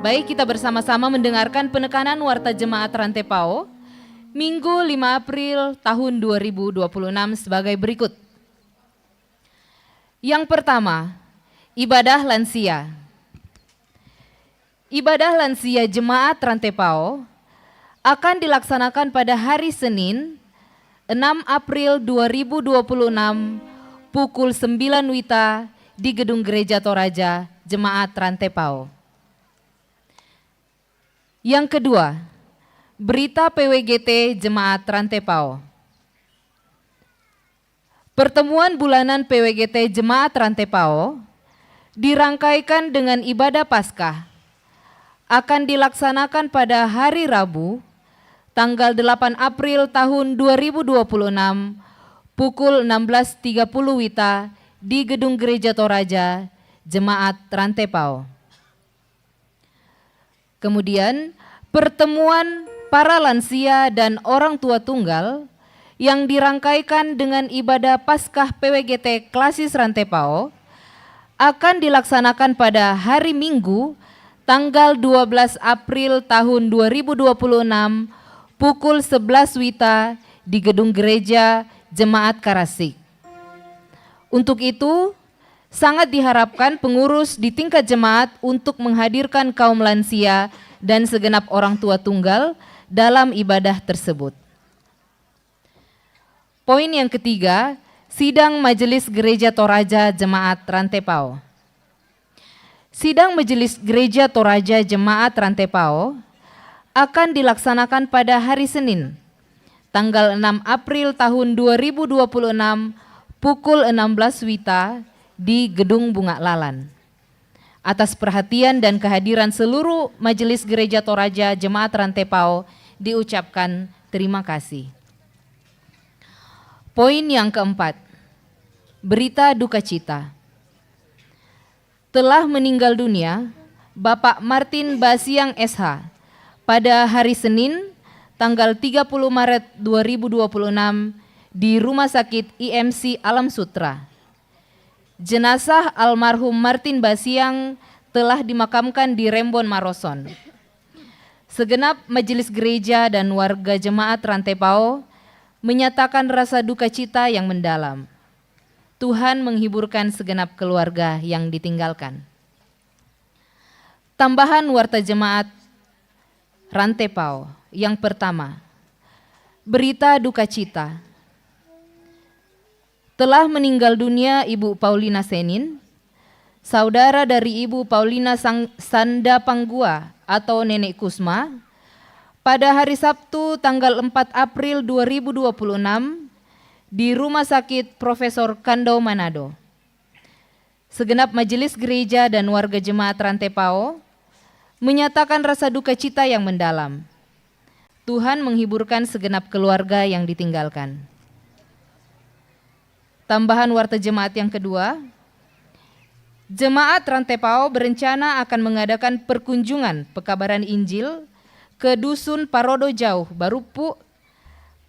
Baik, kita bersama-sama mendengarkan penekanan Warta Jemaat Rantepao, Minggu 5 April tahun 2026 sebagai berikut. Yang pertama, ibadah lansia. Ibadah lansia Jemaat Rantepao akan dilaksanakan pada hari Senin 6 April 2026 pukul 9 WITA di Gedung Gereja Toraja Jemaat Rantepao. Yang kedua, berita PWGT Jemaat Rantepao. Pertemuan bulanan PWGT Jemaat Rantepao dirangkaikan dengan ibadah Paskah akan dilaksanakan pada hari Rabu tanggal 8 April tahun 2026 pukul 16.30 WITA di Gedung Gereja Toraja Jemaat Rantepao. Kemudian pertemuan para lansia dan orang tua tunggal yang dirangkaikan dengan ibadah Paskah PWGT Klasis Rantepao akan dilaksanakan pada hari Minggu tanggal 12 April tahun 2026 pukul 11 WITA di Gedung Gereja Jemaat Karasik. Untuk itu, sangat diharapkan pengurus di tingkat jemaat untuk menghadirkan kaum lansia dan segenap orang tua tunggal dalam ibadah tersebut. Poin yang ketiga, sidang Majelis Gereja Toraja Jemaat Rantepao. Sidang Majelis Gereja Toraja Jemaat Rantepao akan dilaksanakan pada hari Senin, tanggal 6 April tahun 2026 pukul 16 WITA di Gedung Bunga Lalan. Atas perhatian dan kehadiran seluruh Majelis Gereja Toraja Jemaat Rantepao diucapkan terima kasih. Poin yang keempat, berita duka cita. Telah meninggal dunia Bapak Martin Basiang SH pada hari Senin tanggal 30 Maret 2026 di Rumah Sakit IMC Alam Sutra. Jenazah almarhum Martin Basiang telah dimakamkan di Rembon Maroson. Segenap majelis gereja dan warga jemaat Rantepao menyatakan rasa duka cita yang mendalam. Tuhan menghiburkan segenap keluarga yang ditinggalkan. Tambahan Warta Jemaat Rantepao. Yang pertama, berita duka cita. Telah meninggal dunia Ibu Paulina Senin, saudara dari Ibu Paulina Sanda Panggua atau Nenek Kusma, pada hari Sabtu tanggal 4 April 2026 di Rumah Sakit Profesor Kandau Manado. Segenap majelis gereja dan warga jemaat Rantepao menyatakan rasa duka cita yang mendalam. Tuhan menghiburkan segenap keluarga yang ditinggalkan. Tambahan Warta Jemaat yang kedua, Jemaat Rantepao berencana akan mengadakan perkunjungan pekabaran Injil ke Dusun Parodo Jauh, Barupu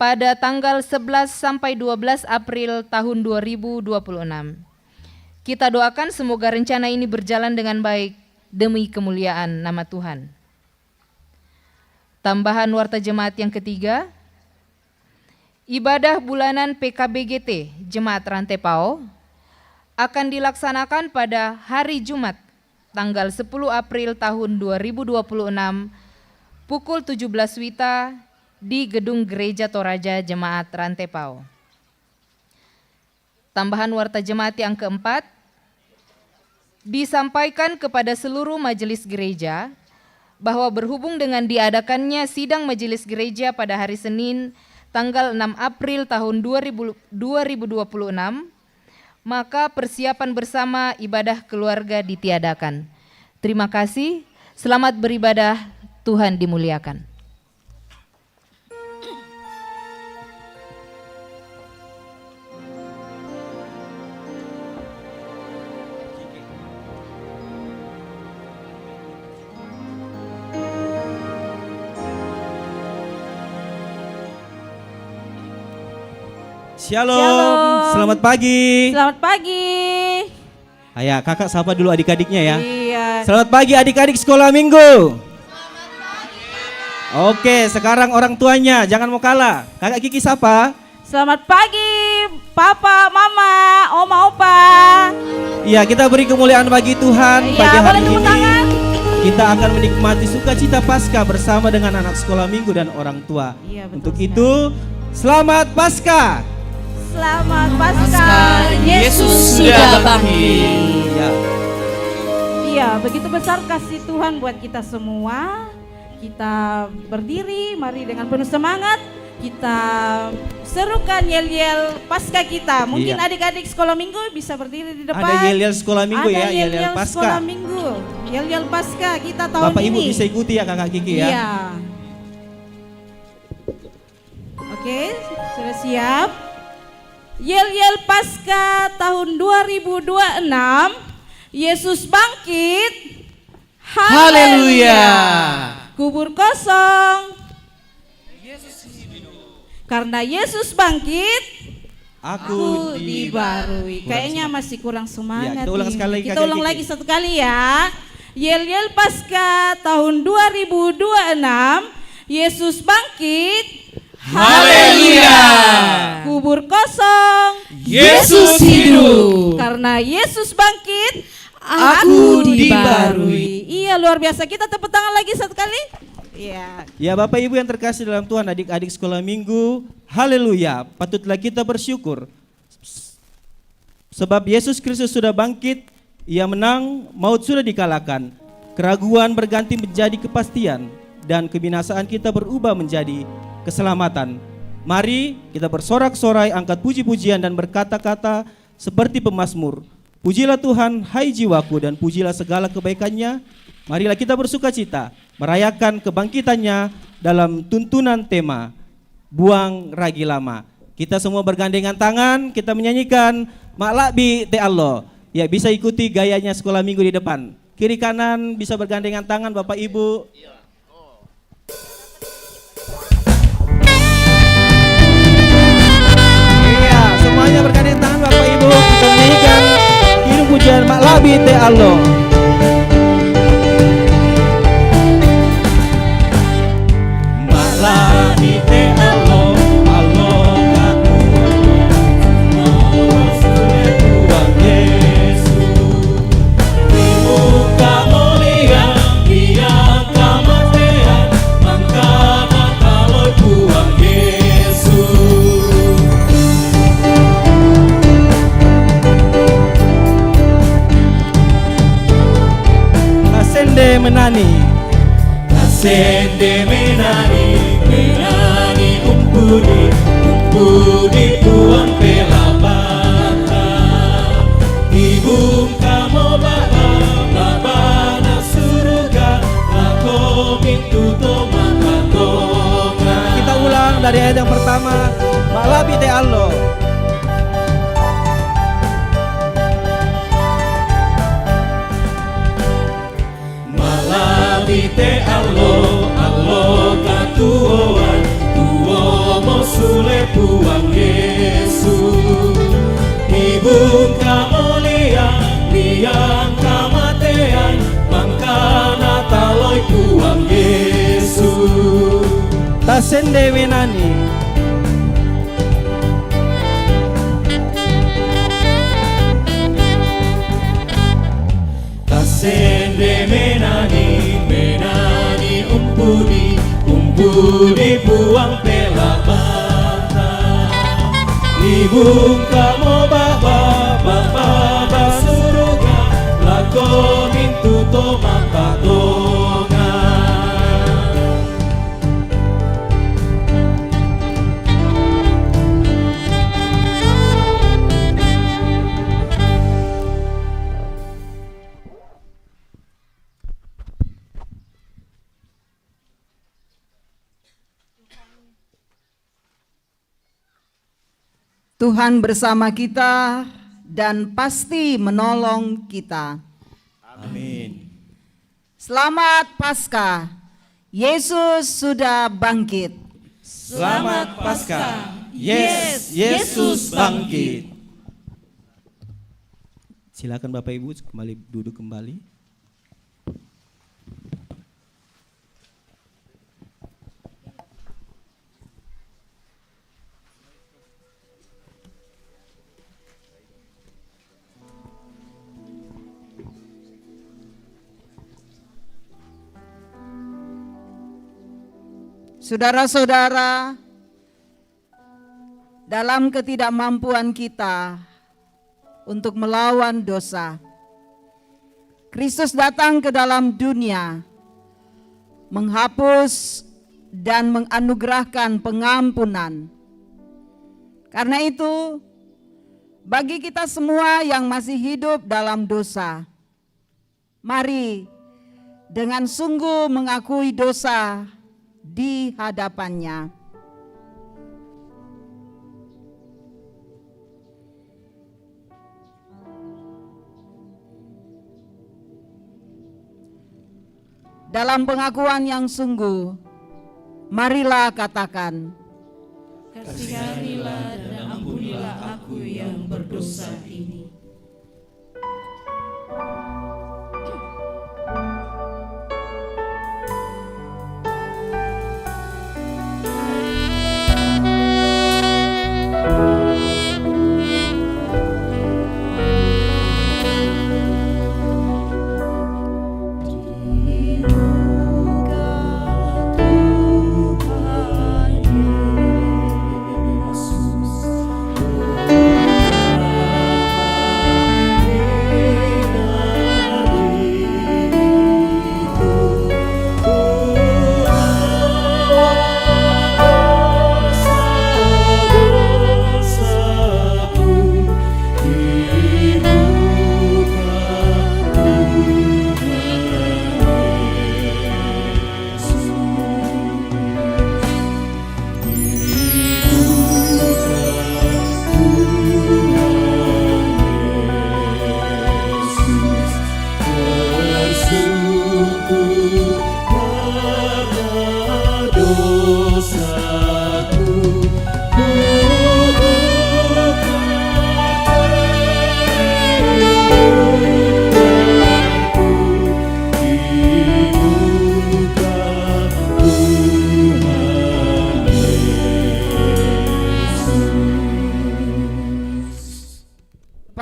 pada tanggal 11 sampai 12 April tahun 2026. Kita doakan semoga rencana ini berjalan dengan baik demi kemuliaan nama Tuhan. Tambahan warta jemaat yang ketiga, ibadah bulanan PKBGT Jemaat Rantepao akan dilaksanakan pada hari Jumat tanggal 10 April tahun 2026 pukul 17 WITA di Gedung Gereja Toraja Jemaat Rantepao. Tambahan warta jemaat yang keempat, disampaikan kepada seluruh majelis gereja bahwa berhubung dengan diadakannya sidang majelis gereja pada hari Senin tanggal 6 April tahun 2026, maka persiapan bersama ibadah keluarga ditiadakan. Terima kasih, selamat beribadah, Tuhan dimuliakan. Shalom. Selamat pagi. Selamat pagi. Ayah, kakak sapa dulu adik-adiknya ya. Iya. Selamat pagi adik-adik sekolah minggu. Selamat pagi. Oke, sekarang orang tuanya jangan mau kalah. Kakak Kiki sapa. Selamat pagi, Papa, Mama, Oma, Opa. Iya, kita beri kemuliaan bagi Tuhan Iya, pagi hari boleh tepuk ini. tangan. Kita akan menikmati sukacita Paskah bersama dengan anak sekolah minggu dan orang tua. Iya, betul Untuk sekali. itu, selamat Paskah. Selamat Paskah, Yesus sudah bangkit. Ya. Iya, begitu besar kasih Tuhan buat kita semua. Kita berdiri, mari dengan penuh semangat. Kita serukan yel-yel Paskah kita. Mungkin Iya. adik-adik sekolah minggu bisa berdiri di depan. Ada yel-yel sekolah minggu Ada ya, yel-yel yel-yel sekolah Paskah. minggu. Yel-yel Paskah kita tahun Bapak ini. Ibu bisa ikuti ya kakak Kiki ya. Iya. Oke, sudah siap? Yel-yel Paskah tahun 2026, Yesus bangkit. Haleluya. Kubur kosong. Karena Yesus bangkit, Aku dibarui. Kayaknya masih kurang semangat. Ya, kita ulang nih. sekali lagi, Kita Kakak ulang Kiki. lagi satu kali ya. Yel-yel Paskah tahun 2026, Yesus bangkit. Haleluya. Kubur kosong. Yesus hidup. Karena Yesus bangkit, Aku dibarui. Iya, luar biasa. Kita tepuk tangan lagi satu kali. Iya. Ya Bapak Ibu yang terkasih dalam Tuhan, adik-adik sekolah minggu, haleluya, patutlah kita bersyukur. Sebab Yesus Kristus sudah bangkit, Ia menang, maut sudah dikalahkan. Keraguan berganti menjadi kepastian dan kebinasaan kita berubah menjadi keselamatan. Mari kita bersorak-sorai, angkat puji-pujian dan berkata-kata seperti pemazmur. Pujilah Tuhan, hai jiwaku, dan pujilah segala kebaikannya. Marilah kita bersukacita, merayakan kebangkitannya dalam tuntunan tema Buang Ragi Lama. Kita semua bergandengan tangan, kita menyanyikan Maklabi Te Allah. Ya, bisa ikuti gayanya sekolah minggu di depan. Kiri kanan bisa bergandengan tangan Bapak Ibu. Iya, semuanya bergandengan tangan Bapak Ibu. Kita menyanyikan kirim pujian Maklabi Te Allah. Maklabi Te Allah, Allah aku, Allah sudah Tuhan Yesus. Di muka mulia, Dia kemuliaan, mengapa kalau Tuhan Yesus. kasende menani. Kasende menani, menani umpudi buang pela bata. Dibuka mo baba suruga, lako mintu to mapatonga. Tuhan bersama kita dan pasti menolong kita. Amin. Selamat Paskah, Yesus sudah bangkit. Selamat Paskah, Yesus bangkit. Silakan Bapak Ibu kembali duduk kembali. Saudara-saudara, dalam ketidakmampuan kita untuk melawan dosa, Kristus datang ke dalam dunia, menghapus dan menganugerahkan pengampunan. Karena itu, bagi kita semua yang masih hidup dalam dosa, mari dengan sungguh mengakui dosa di hadapannya. Dalam pengakuan yang sungguh, marilah katakan, Kasihanilah dan ampunilah aku yang berdosa ini.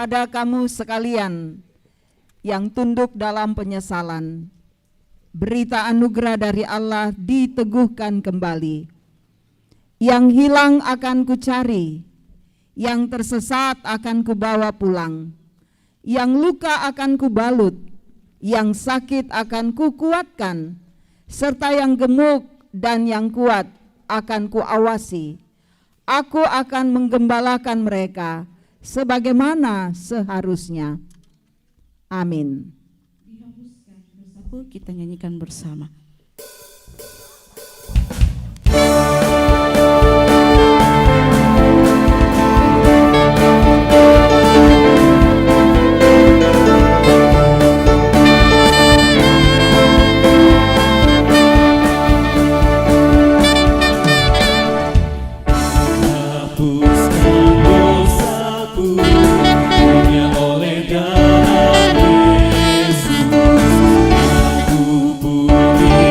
Kepada kamu sekalian yang tunduk dalam penyesalan, berita anugerah dari Allah diteguhkan kembali. Yang hilang akan kucari, yang tersesat akan kubawa pulang, yang luka akan kubalut, yang sakit akan kukuatkan, serta yang gemuk dan yang kuat akan kuawasi. Aku akan menggembalakan mereka sebagaimana seharusnya. Amin. Kita nyanyikan bersama. Oleh darah Yesus, aku pulih.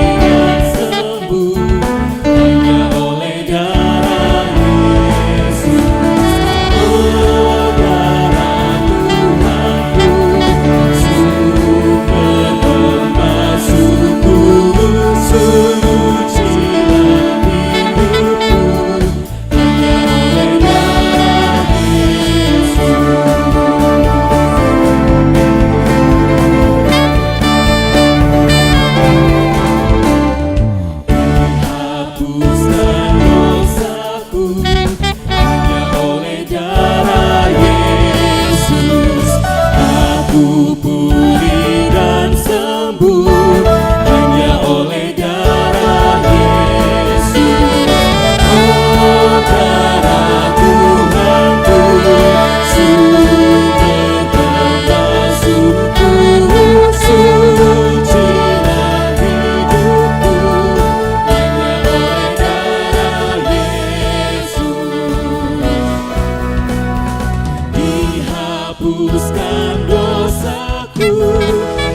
hapuskan dosaku,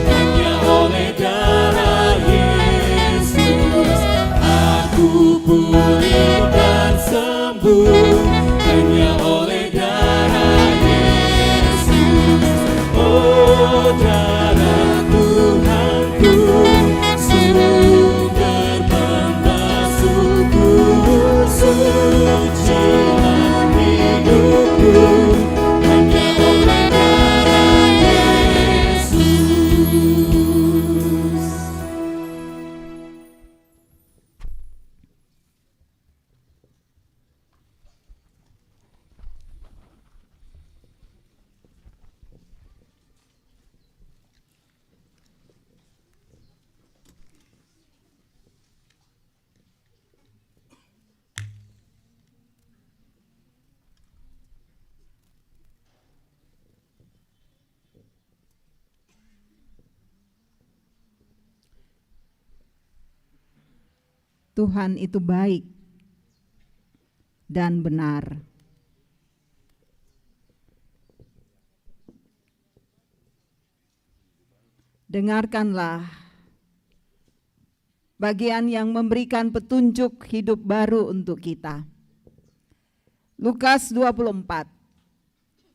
hanya oleh darah Yesus aku pulih dan sembuh, hanya oleh darah Yesus. Oh darah Tuhanku, sumber pembasuhku, sucikan hidupku, hanya oleh darah Yesus. Tuhan itu baik dan benar. Dengarkanlah bagian yang memberikan petunjuk hidup baru untuk kita. Lukas 24,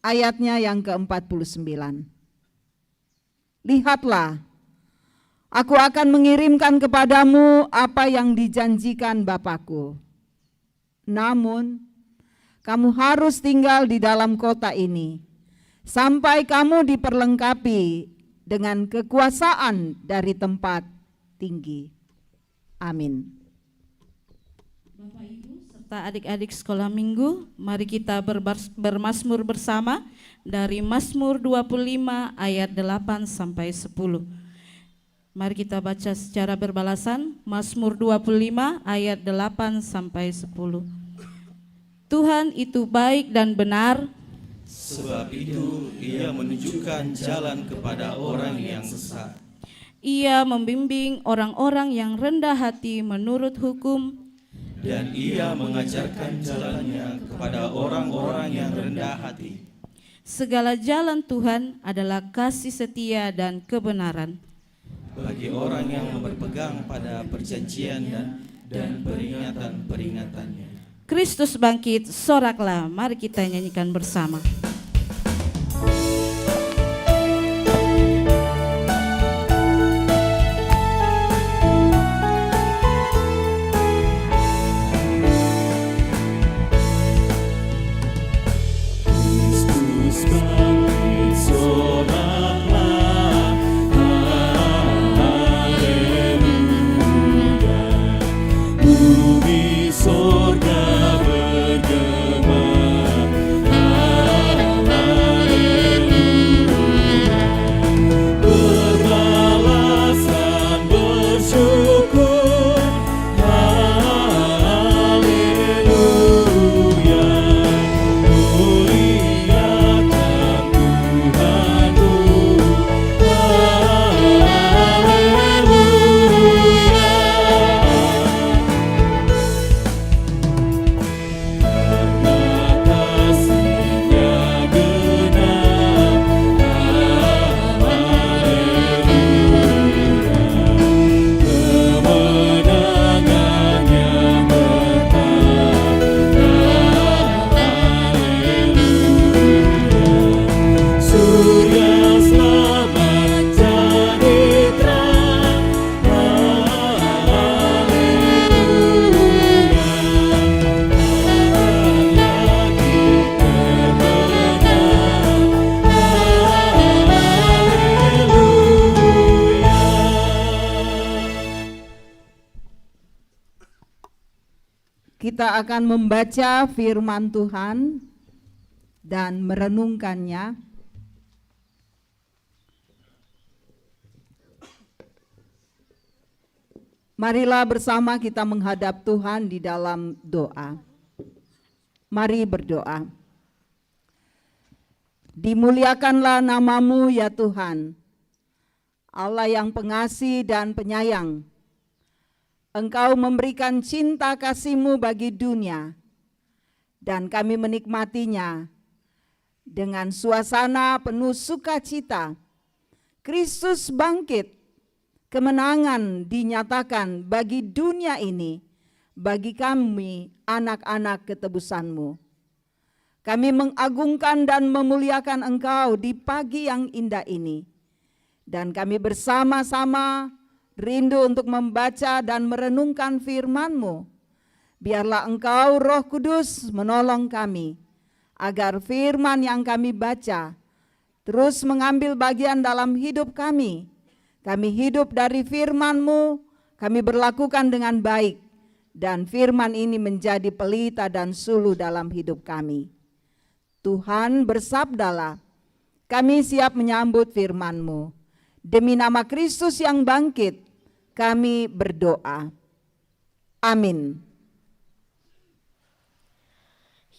ayatnya yang ke-49. Lihatlah, aku akan mengirimkan kepadamu apa yang dijanjikan Bapakku. Namun, kamu harus tinggal di dalam kota ini sampai kamu diperlengkapi dengan kekuasaan dari tempat tinggi. Amin. Bapak Ibu serta adik-adik sekolah minggu, mari kita bermazmur bersama dari Mazmur 25 ayat 8 sampai 10. Mari kita baca secara berbalasan Mazmur 25 ayat 8 sampai 10. Tuhan itu baik dan benar, Sebab itu ia menunjukkan jalan kepada orang yang sesat. Ia membimbing orang-orang yang rendah hati menurut hukum, Dan ia mengajarkan jalannya kepada orang-orang yang rendah hati. segala jalan Tuhan adalah kasih setia dan kebenaran. Bagi orang yang berpegang pada perjanjian dan peringatan-peringatannya. Kristus bangkit, soraklah, mari kita nyanyikan bersama. Kristus bangkit, soraklah, haleluya. Bumi sorga bergema, haleluya. Berbalasan bersyukur, haleluya. Muliakan Tuhanmu, haleluya. Karena kasih-Nya genap, haleluya. Kemenangan-Nya menetap, haleluya. Surya selamat jadi terang, haleluya. Lagi kemenang, haleluya. Kita akan membaca firman Tuhan dan merenungkannya. Marilah bersama kita menghadap Tuhan di dalam doa. Mari berdoa. Dimuliakanlah nama-Mu ya Tuhan, Allah yang pengasih dan penyayang. Engkau memberikan cinta kasih-Mu bagi dunia, dan kami menikmatinya dengan suasana penuh sukacita. Kristus bangkit, kemenangan dinyatakan bagi dunia ini, bagi kami anak-anak ketebusan-Mu. Kami mengagungkan dan memuliakan Engkau di pagi yang indah ini. Dan kami bersama-sama rindu untuk membaca dan merenungkan firman-Mu. Biarlah Engkau Roh Kudus menolong kami, agar firman yang kami baca terus mengambil bagian dalam hidup kami. Kami hidup dari firman-Mu, kami berlakukan dengan baik, dan firman ini menjadi pelita dan suluh dalam hidup kami. Tuhan bersabdalah, kami siap menyambut firman-Mu. Demi nama Kristus yang bangkit, kami berdoa. Amin.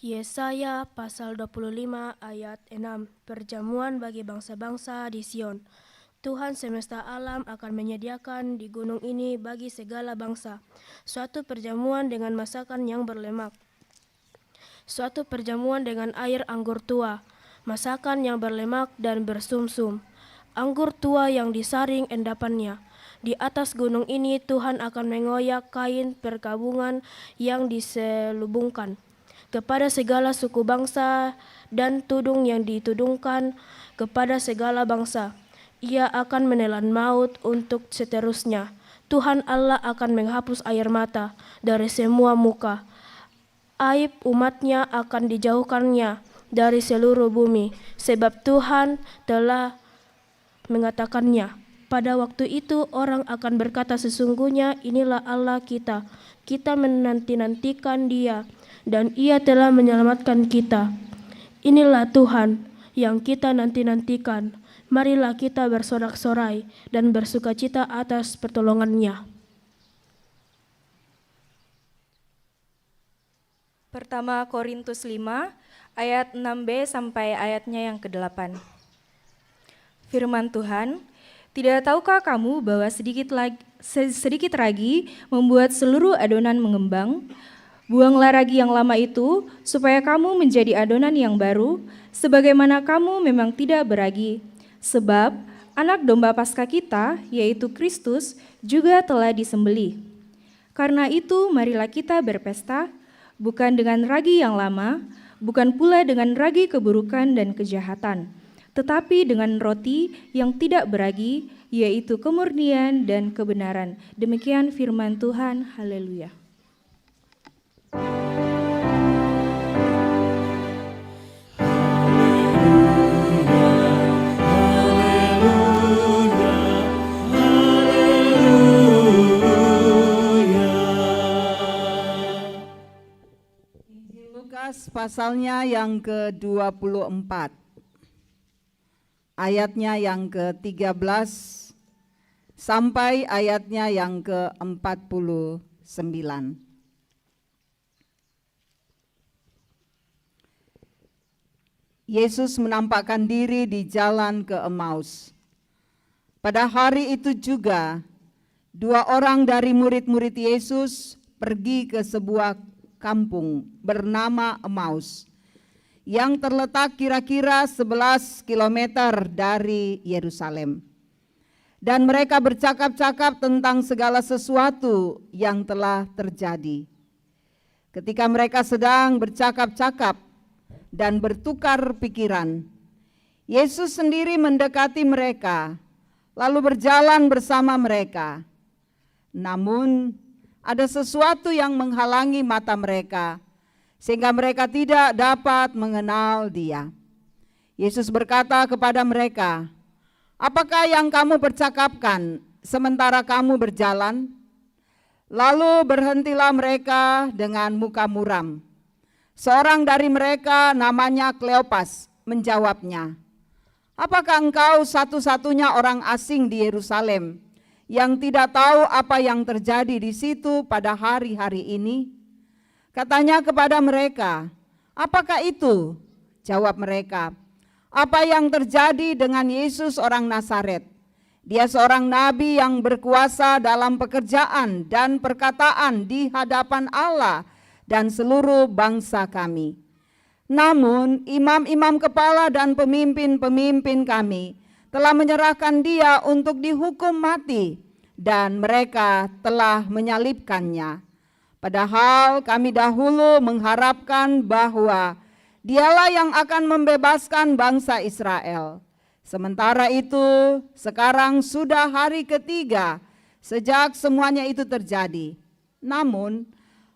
Yesaya pasal 25 ayat 6. Perjamuan bagi bangsa-bangsa di Sion. Tuhan semesta alam akan menyediakan di gunung ini bagi segala bangsa suatu perjamuan dengan masakan yang berlemak, suatu perjamuan dengan air anggur tua, masakan yang berlemak dan bersumsum, anggur tua yang disaring endapannya. Di atas gunung ini Tuhan akan mengoyak kain perkabungan yang diselubungkan kepada segala suku bangsa dan tudung yang ditudungkan kepada segala bangsa. Ia akan menelan maut untuk seterusnya. Tuhan Allah akan menghapus air mata dari semua muka. Aib umatnya akan dijauhkannya dari seluruh bumi, sebab Tuhan telah mengatakannya. Pada waktu itu orang akan berkata, sesungguhnya inilah Allah kita. Kita menanti-nantikan Dia, dan Ia telah menyelamatkan kita. Inilah Tuhan yang kita nanti-nantikan. Marilah kita bersorak-sorai dan bersukacita atas pertolongan-Nya. Pertama Korintus 5 ayat 6b sampai ayatnya yang ke-8. Firman Tuhan, tidak tahukah kamu bahwa sedikit ragi membuat seluruh adonan mengembang? Buanglah ragi yang lama itu, supaya kamu menjadi adonan yang baru, sebagaimana kamu memang tidak beragi. Sebab anak domba Paskah kita, yaitu Kristus, juga telah disembelih. Karena itu marilah kita berpesta, bukan dengan ragi yang lama, bukan pula dengan ragi keburukan dan kejahatan, tetapi dengan roti yang tidak beragi, yaitu kemurnian dan kebenaran. Demikian firman Tuhan, haleluya. Lukas pasalnya yang ke-24. Ayatnya yang ke-13 sampai ayatnya yang ke-49. Yesus menampakkan diri di jalan ke Emmaus. Pada hari itu juga, 2 orang dari murid-murid Yesus pergi ke sebuah kampung bernama Emmaus, yang terletak kira-kira 11 kilometer dari Yerusalem. Dan mereka bercakap-cakap tentang segala sesuatu yang telah terjadi. Ketika mereka sedang bercakap-cakap dan bertukar pikiran, Yesus sendiri mendekati mereka, lalu berjalan bersama mereka. Namun ada sesuatu yang menghalangi mata mereka, sehingga mereka tidak dapat mengenal Dia. Yesus berkata kepada mereka, "Apakah yang kamu percakapkan sementara kamu berjalan?" Lalu berhentilah mereka dengan muka muram. Seorang dari mereka namanya Kleopas menjawabnya, "Apakah engkau satu-satunya orang asing di Yerusalem yang tidak tahu apa yang terjadi di situ pada hari-hari ini?" Katanya kepada mereka, "Apakah itu?" Jawab mereka, "Apa yang terjadi dengan Yesus orang Nazaret. Dia seorang nabi yang berkuasa dalam pekerjaan dan perkataan di hadapan Allah dan seluruh bangsa kami. Namun imam-imam kepala dan pemimpin-pemimpin kami telah menyerahkan dia untuk dihukum mati dan mereka telah menyalibkannya. Padahal kami dahulu mengharapkan bahwa dialah yang akan membebaskan bangsa Israel. Sementara itu sekarang sudah hari ketiga sejak semuanya itu terjadi. Namun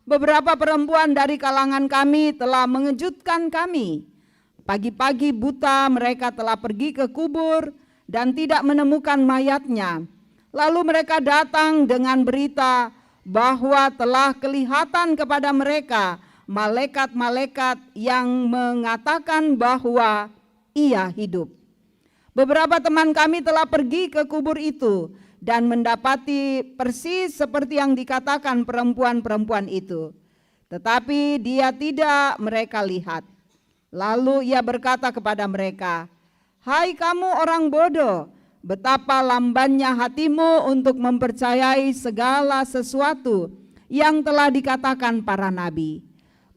beberapa perempuan dari kalangan kami telah mengejutkan kami. Pagi-pagi buta mereka telah pergi ke kubur dan tidak menemukan mayatnya. Lalu mereka datang dengan berita bahwa telah kelihatan kepada mereka malaikat-malaikat yang mengatakan bahwa ia hidup. Beberapa teman kami telah pergi ke kubur itu dan mendapati persis seperti yang dikatakan perempuan-perempuan itu. Tetapi dia tidak mereka lihat. Lalu ia berkata kepada mereka, "Hai kamu orang bodoh, betapa lambannya hatimu untuk mempercayai segala sesuatu yang telah dikatakan para nabi.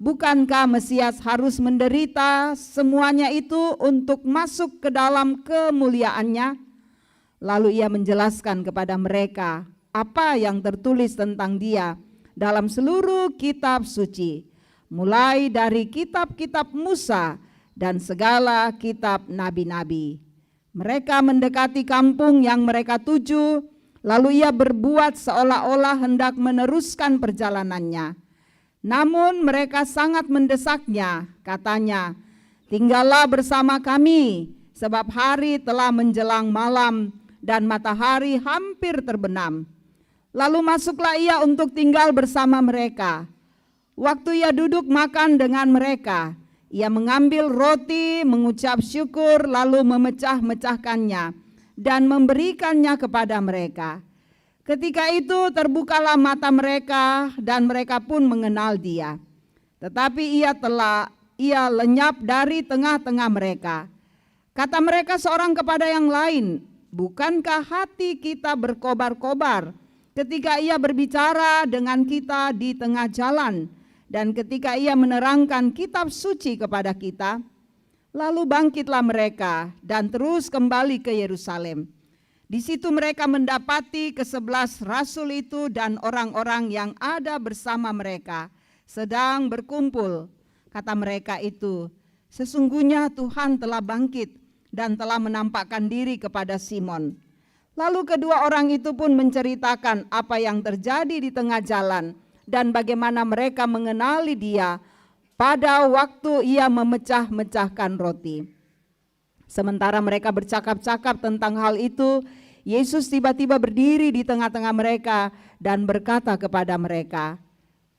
Bukankah Mesias harus menderita semuanya itu untuk masuk ke dalam kemuliaannya?" Lalu ia menjelaskan kepada mereka apa yang tertulis tentang dia dalam seluruh kitab suci, mulai dari kitab-kitab Musa dan segala kitab nabi-nabi. Mereka mendekati kampung yang mereka tuju, lalu ia berbuat seolah-olah hendak meneruskan perjalanannya. Namun mereka sangat mendesaknya, katanya, "Tinggallah bersama kami, sebab hari telah menjelang malam dan matahari hampir terbenam." Lalu masuklah ia untuk tinggal bersama mereka. Waktu ia duduk makan dengan mereka, ia mengambil roti, mengucap syukur, lalu memecah-mecahkannya dan memberikannya kepada mereka. Ketika itu terbukalah mata mereka dan mereka pun mengenal dia. Tetapi ia lenyap dari tengah-tengah mereka. Kata mereka seorang kepada yang lain, "Bukankah hati kita berkobar-kobar ketika ia berbicara dengan kita di tengah jalan dan ketika ia menerangkan kitab suci kepada kita?" Lalu bangkitlah mereka dan terus kembali ke Yerusalem. Di situ mereka mendapati ke-11 rasul itu dan orang-orang yang ada bersama mereka sedang berkumpul. Kata mereka itu, "Sesungguhnya Tuhan telah bangkit dan telah menampakkan diri kepada Simon." Lalu kedua orang itu pun menceritakan apa yang terjadi di tengah jalan dan bagaimana mereka mengenali dia pada waktu ia memecah-mecahkan roti. Sementara mereka bercakap-cakap tentang hal itu, Yesus tiba-tiba berdiri di tengah-tengah mereka dan berkata kepada mereka,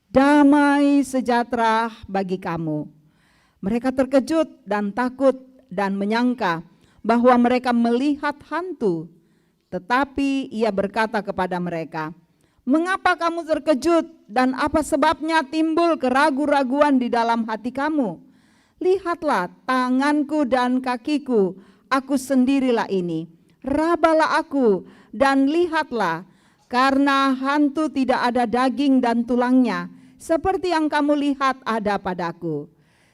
"Damai sejahtera bagi kamu." Mereka terkejut dan takut dan menyangka bahwa mereka melihat hantu. Tetapi ia berkata kepada mereka, "Mengapa kamu terkejut dan apa sebabnya timbul keraguan-raguan di dalam hati kamu? Lihatlah tanganku dan kakiku, aku sendirilah ini. Rabalah aku dan lihatlah, karena hantu tidak ada daging dan tulangnya, seperti yang kamu lihat ada padaku."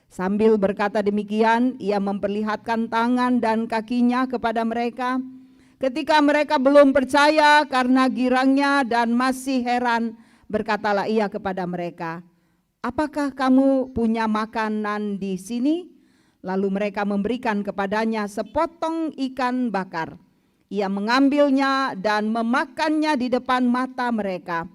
Sambil berkata demikian, ia memperlihatkan tangan dan kakinya kepada mereka. Ketika mereka belum percaya karena girangnya dan masih heran, berkatalah ia kepada mereka, "Apakah kamu punya makanan di sini?" Lalu mereka memberikan kepadanya sepotong ikan bakar. Ia mengambilnya dan memakannya di depan mata mereka.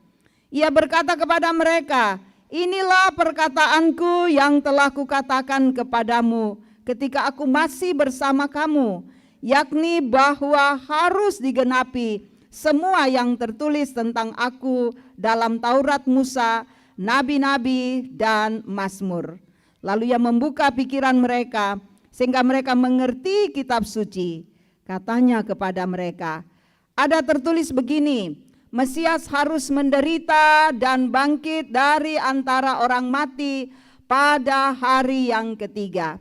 Ia berkata kepada mereka, "Inilah perkataanku yang telah kukatakan kepadamu ketika aku masih bersama kamu, yakni bahwa harus digenapi semua yang tertulis tentang aku dalam Taurat Musa, nabi-nabi dan Mazmur." Lalu ia membuka pikiran mereka sehingga mereka mengerti kitab suci. Katanya kepada mereka, "Ada tertulis begini, Mesias harus menderita dan bangkit dari antara orang mati pada hari yang ketiga.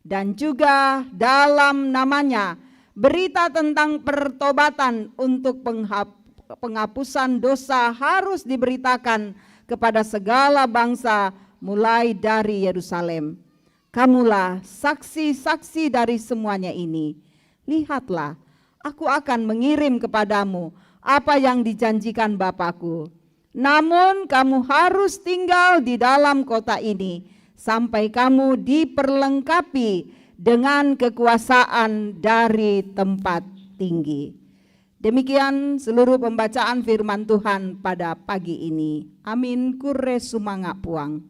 Dan juga dalam namanya berita tentang pertobatan untuk penghapusan dosa harus diberitakan kepada segala bangsa mulai dari Yerusalem." Kamulah saksi-saksi dari semuanya ini. Lihatlah, aku akan mengirim kepadamu apa yang dijanjikan Bapakku. Namun kamu harus tinggal di dalam kota ini sampai kamu diperlengkapi dengan kekuasaan dari tempat tinggi. Demikian seluruh pembacaan firman Tuhan pada pagi ini. Amin. Kure sumanga puang.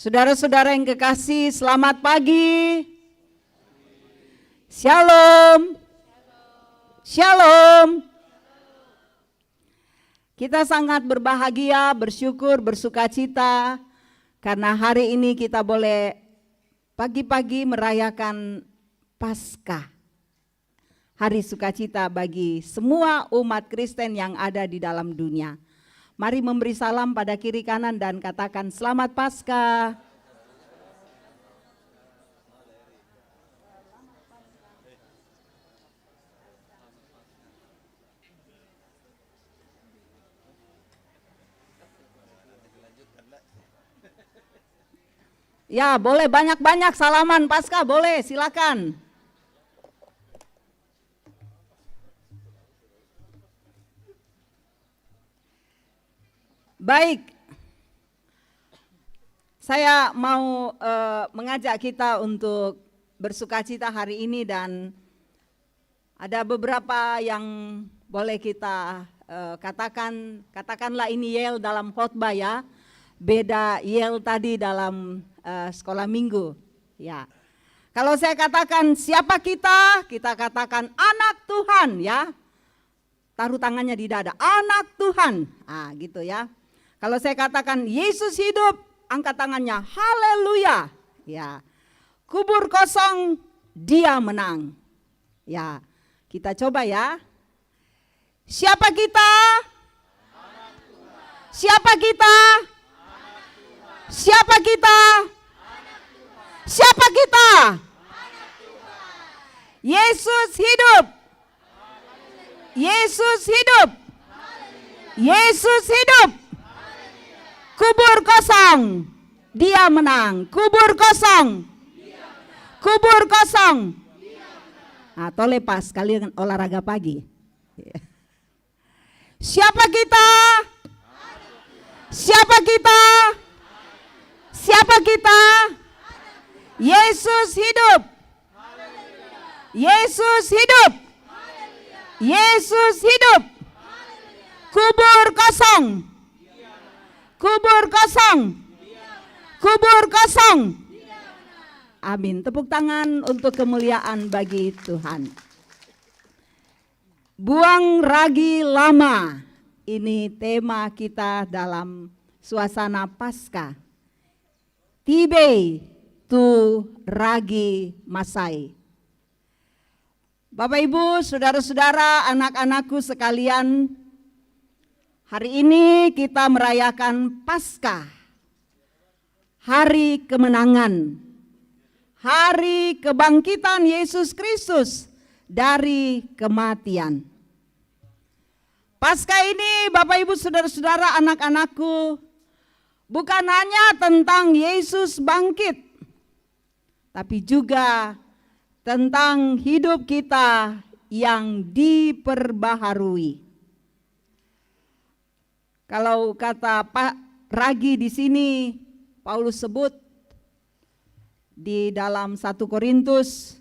Saudara-saudara yang kekasih, selamat pagi. Shalom. Shalom. Kita sangat berbahagia, bersyukur, bersukacita karena hari ini kita boleh pagi-pagi merayakan Paskah. Hari sukacita bagi semua umat Kristen yang ada di dalam dunia. Mari memberi salam pada kiri kanan dan katakan selamat Paskah. Ya, boleh banyak-banyak salaman Paskah, boleh, silakan. Baik, saya mau mengajak kita untuk bersukacita hari ini dan ada beberapa yang boleh kita katakanlah ini yel dalam khotbah ya, beda yel tadi dalam sekolah minggu. Ya, kalau saya katakan siapa kita katakan anak Tuhan ya, taruh tangannya di dada, anak Tuhan, gitu ya. Kalau saya katakan Yesus hidup, angkat tangannya, haleluya. Ya, kubur kosong, dia menang. Ya, kita coba ya. Siapa kita? Siapa kita? Siapa kita? Siapa kita? Yesus hidup. Yesus hidup. Yesus hidup. Kubur kosong, dia menang. Kubur kosong, kubur kosong. Atau lepas kalian olahraga pagi. Siapa kita? Siapa kita? Siapa kita? Yesus hidup. Yesus hidup. Yesus hidup. Kubur kosong. Kubur kosong. Kubur kosong. Amin. Tepuk tangan untuk kemuliaan bagi Tuhan. Buang ragi lama. Ini tema kita dalam suasana Paskah. Tibe tu ragi masai. Bapak Ibu, saudara-saudara, anak-anakku sekalian, hari ini kita merayakan Paskah, hari kemenangan, hari kebangkitan Yesus Kristus dari kematian. Paskah ini Bapak Ibu saudara-saudara anak-anakku bukan hanya tentang Yesus bangkit, tapi juga tentang hidup kita yang diperbaharui. Kalau kata Pak ragi di sini Paulus sebut di dalam 1 Korintus,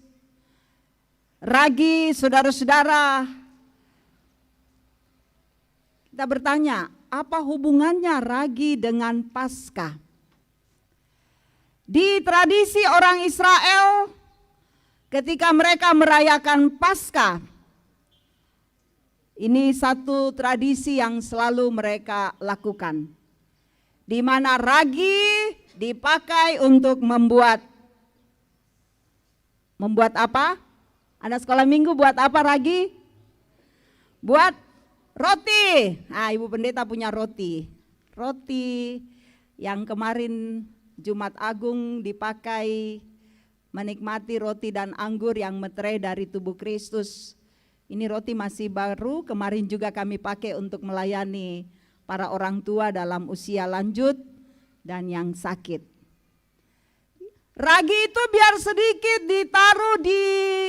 ragi saudara-saudara, kita bertanya, apa hubungannya ragi dengan Paskah? Di tradisi orang Israel, ketika mereka merayakan Paskah, ini satu tradisi yang selalu mereka lakukan, di mana ragi dipakai untuk membuat apa? Anak sekolah minggu buat apa ragi? Buat roti. Nah, Ibu Pendeta punya roti. Roti yang kemarin Jumat Agung dipakai menikmati roti dan anggur yang meterai dari tubuh Kristus. Ini roti masih baru, kemarin juga kami pakai untuk melayani para orang tua dalam usia lanjut dan yang sakit. Ragi itu biar sedikit ditaruh di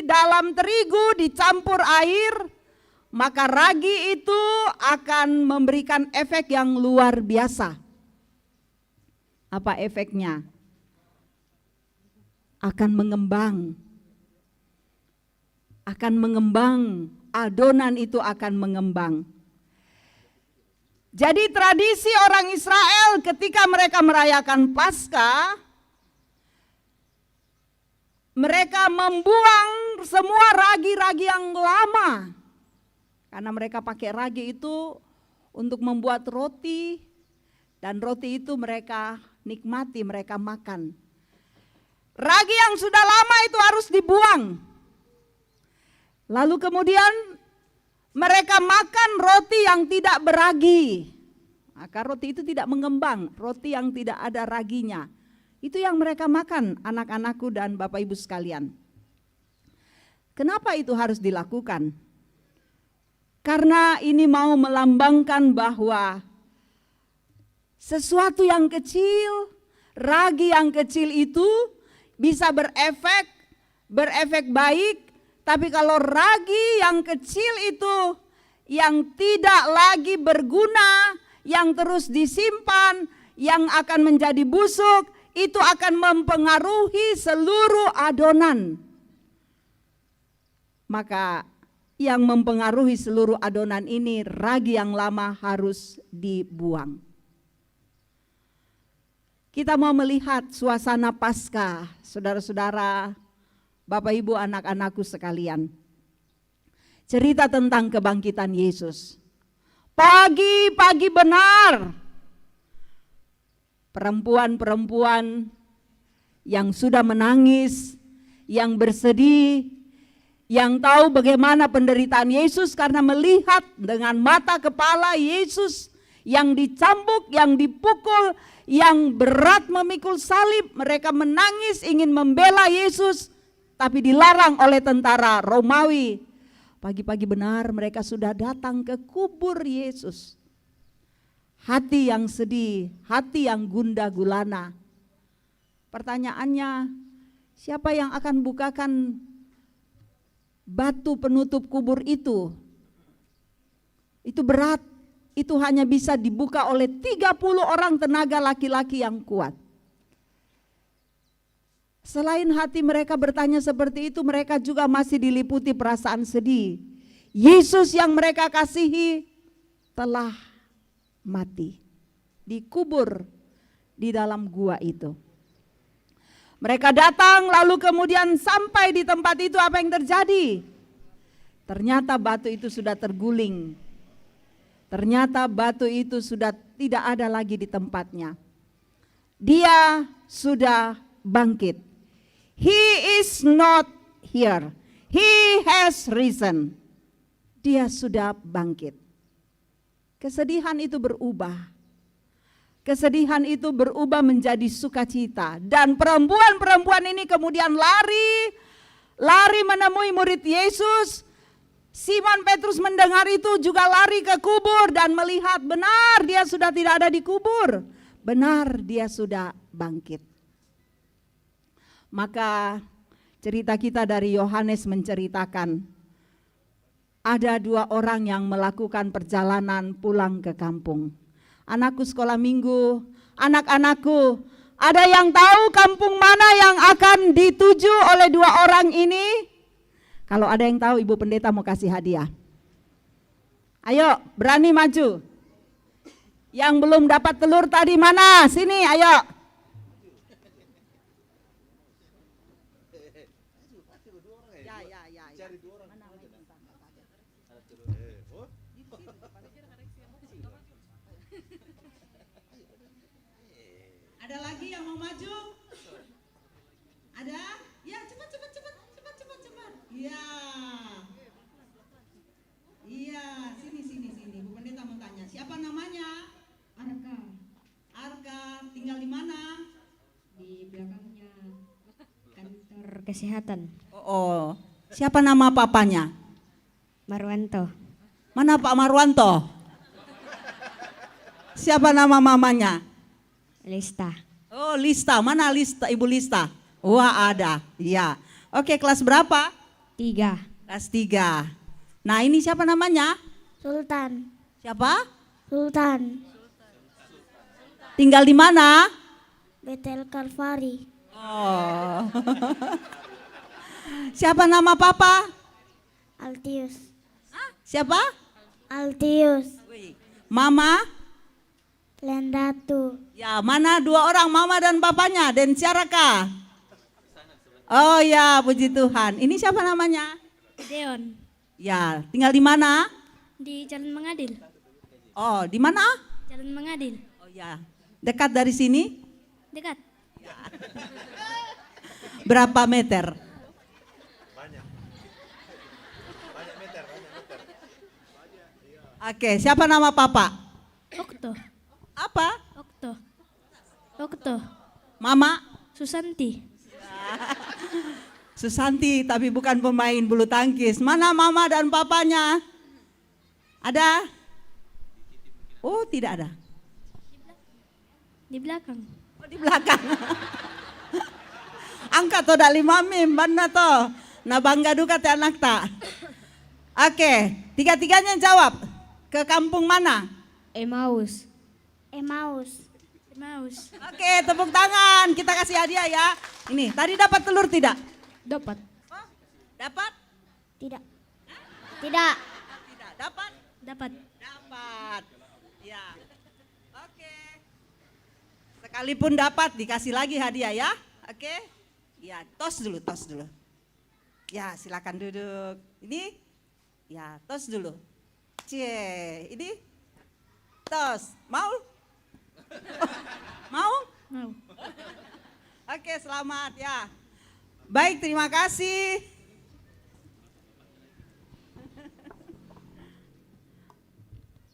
dalam terigu, dicampur air, maka ragi itu akan memberikan efek yang luar biasa. Apa efeknya? Akan mengembang. Adonan itu akan mengembang. Jadi tradisi orang Israel ketika mereka merayakan Paskah, mereka membuang semua ragi-ragi yang lama. Karena mereka pakai ragi itu untuk membuat roti, dan roti itu mereka nikmati, mereka makan. Ragi yang sudah lama itu harus dibuang. Lalu kemudian mereka makan roti yang tidak beragi. Maka roti itu tidak mengembang, roti yang tidak ada raginya. Itu yang mereka makan, anak-anakku dan Bapak Ibu sekalian. Kenapa itu harus dilakukan? Karena ini mau melambangkan bahwa sesuatu yang kecil, ragi yang kecil itu bisa berefek baik, tapi kalau ragi yang kecil itu yang tidak lagi berguna, yang terus disimpan, yang akan menjadi busuk, itu akan mempengaruhi seluruh adonan. Maka yang mempengaruhi seluruh adonan ini, ragi yang lama harus dibuang. Kita mau melihat suasana Paskah, saudara-saudara, Bapak Ibu, anak-anakku sekalian. Cerita tentang kebangkitan Yesus. Pagi-pagi benar, perempuan-perempuan yang sudah menangis, yang bersedih, yang tahu bagaimana penderitaan Yesus karena melihat dengan mata kepala Yesus yang dicambuk, yang dipukul, yang berat memikul salib. Mereka menangis ingin membela Yesus, tapi dilarang oleh tentara Romawi. Pagi-pagi benar mereka sudah datang ke kubur Yesus. Hati yang sedih, hati yang gundah gulana. Pertanyaannya, siapa yang akan bukakan batu penutup kubur itu? Itu berat. Itu hanya bisa dibuka oleh 30 orang tenaga laki-laki yang kuat. Selain hati mereka bertanya seperti itu, mereka juga masih diliputi perasaan sedih. Yesus yang mereka kasihi telah mati, dikubur di dalam gua itu. Mereka datang lalu kemudian sampai di tempat itu, apa yang terjadi? Ternyata batu itu sudah terguling. Ternyata batu itu sudah tidak ada lagi di tempatnya. Dia sudah bangkit. He is not here. He has risen. Dia sudah bangkit. Kesedihan itu berubah. Kesedihan itu berubah menjadi sukacita. Dan perempuan-perempuan ini kemudian lari menemui murid Yesus. Simon Petrus mendengar itu juga lari ke kubur dan melihat benar dia sudah tidak ada di kubur. Benar dia sudah bangkit. Maka cerita kita dari Yohanes menceritakan ada 2 orang yang melakukan perjalanan pulang ke kampung. Anakku sekolah minggu, anak-anakku, ada yang tahu kampung mana yang akan dituju oleh 2 orang ini? Kalau ada yang tahu, Ibu Pendeta mau kasih hadiah. Ayo, berani maju. Yang belum dapat telur tadi mana? Sini, ayo. Ada lagi yang mau maju? Ada? Ya, cepat. Iya. Iya, sini. Bu Pendeta mau tanya. Siapa namanya? Arka, tinggal di mana? Di belakangnya kantor kesehatan. Oh. Siapa nama papanya? Marwanto. Mana Pak Marwanto? Siapa nama mamanya? Lista. Oh, Lista. Mana Lista? Ibu Lista? Wah, ada. Iya. Oke, kelas berapa? 3. Kelas 3. Nah, ini siapa namanya? Sultan. Siapa? Sultan. Tinggal di mana? Betel Kalvari. Oh. Siapa nama papa? Altius. Siapa? Altius. Mama? Lendatu. Ya, mana 2 orang, mama dan bapaknya? Dan Syaraka. Oh ya, puji Tuhan. Ini siapa namanya? Deon. Ya, tinggal di mana? Di Jalan Mengadil. Oh, di mana? Jalan Mengadil. Oh ya, dekat dari sini? Dekat. Berapa meter? Oke, siapa nama papa? Okto. Apa? Okto. Mama? Susanti. Susanti, tapi bukan pemain bulu tangkis. Mana mama dan papanya? Ada? Oh, tidak ada. Di belakang. Oh, di belakang. Angkat to dak 5 mim, banda to. Na bangga duka te anak tak. Oke, 3-tiganya jawab. Ke kampung mana? Emmaus. Oke, tepuk tangan. Kita kasih hadiah ya. Ini, tadi dapat telur tidak? Dapat. Oh, dapat? Tidak. Tidak. Dapat? Dapat. Dapat. Ya. Oke. Sekalipun dapat dikasih lagi hadiah ya. Oke. Ya, tos dulu. Ya, silakan duduk. Ini? Ya, tos dulu. Cie, ini? Tos. Mau? Mau? Mau. Oke, selamat ya. Baik, terima kasih.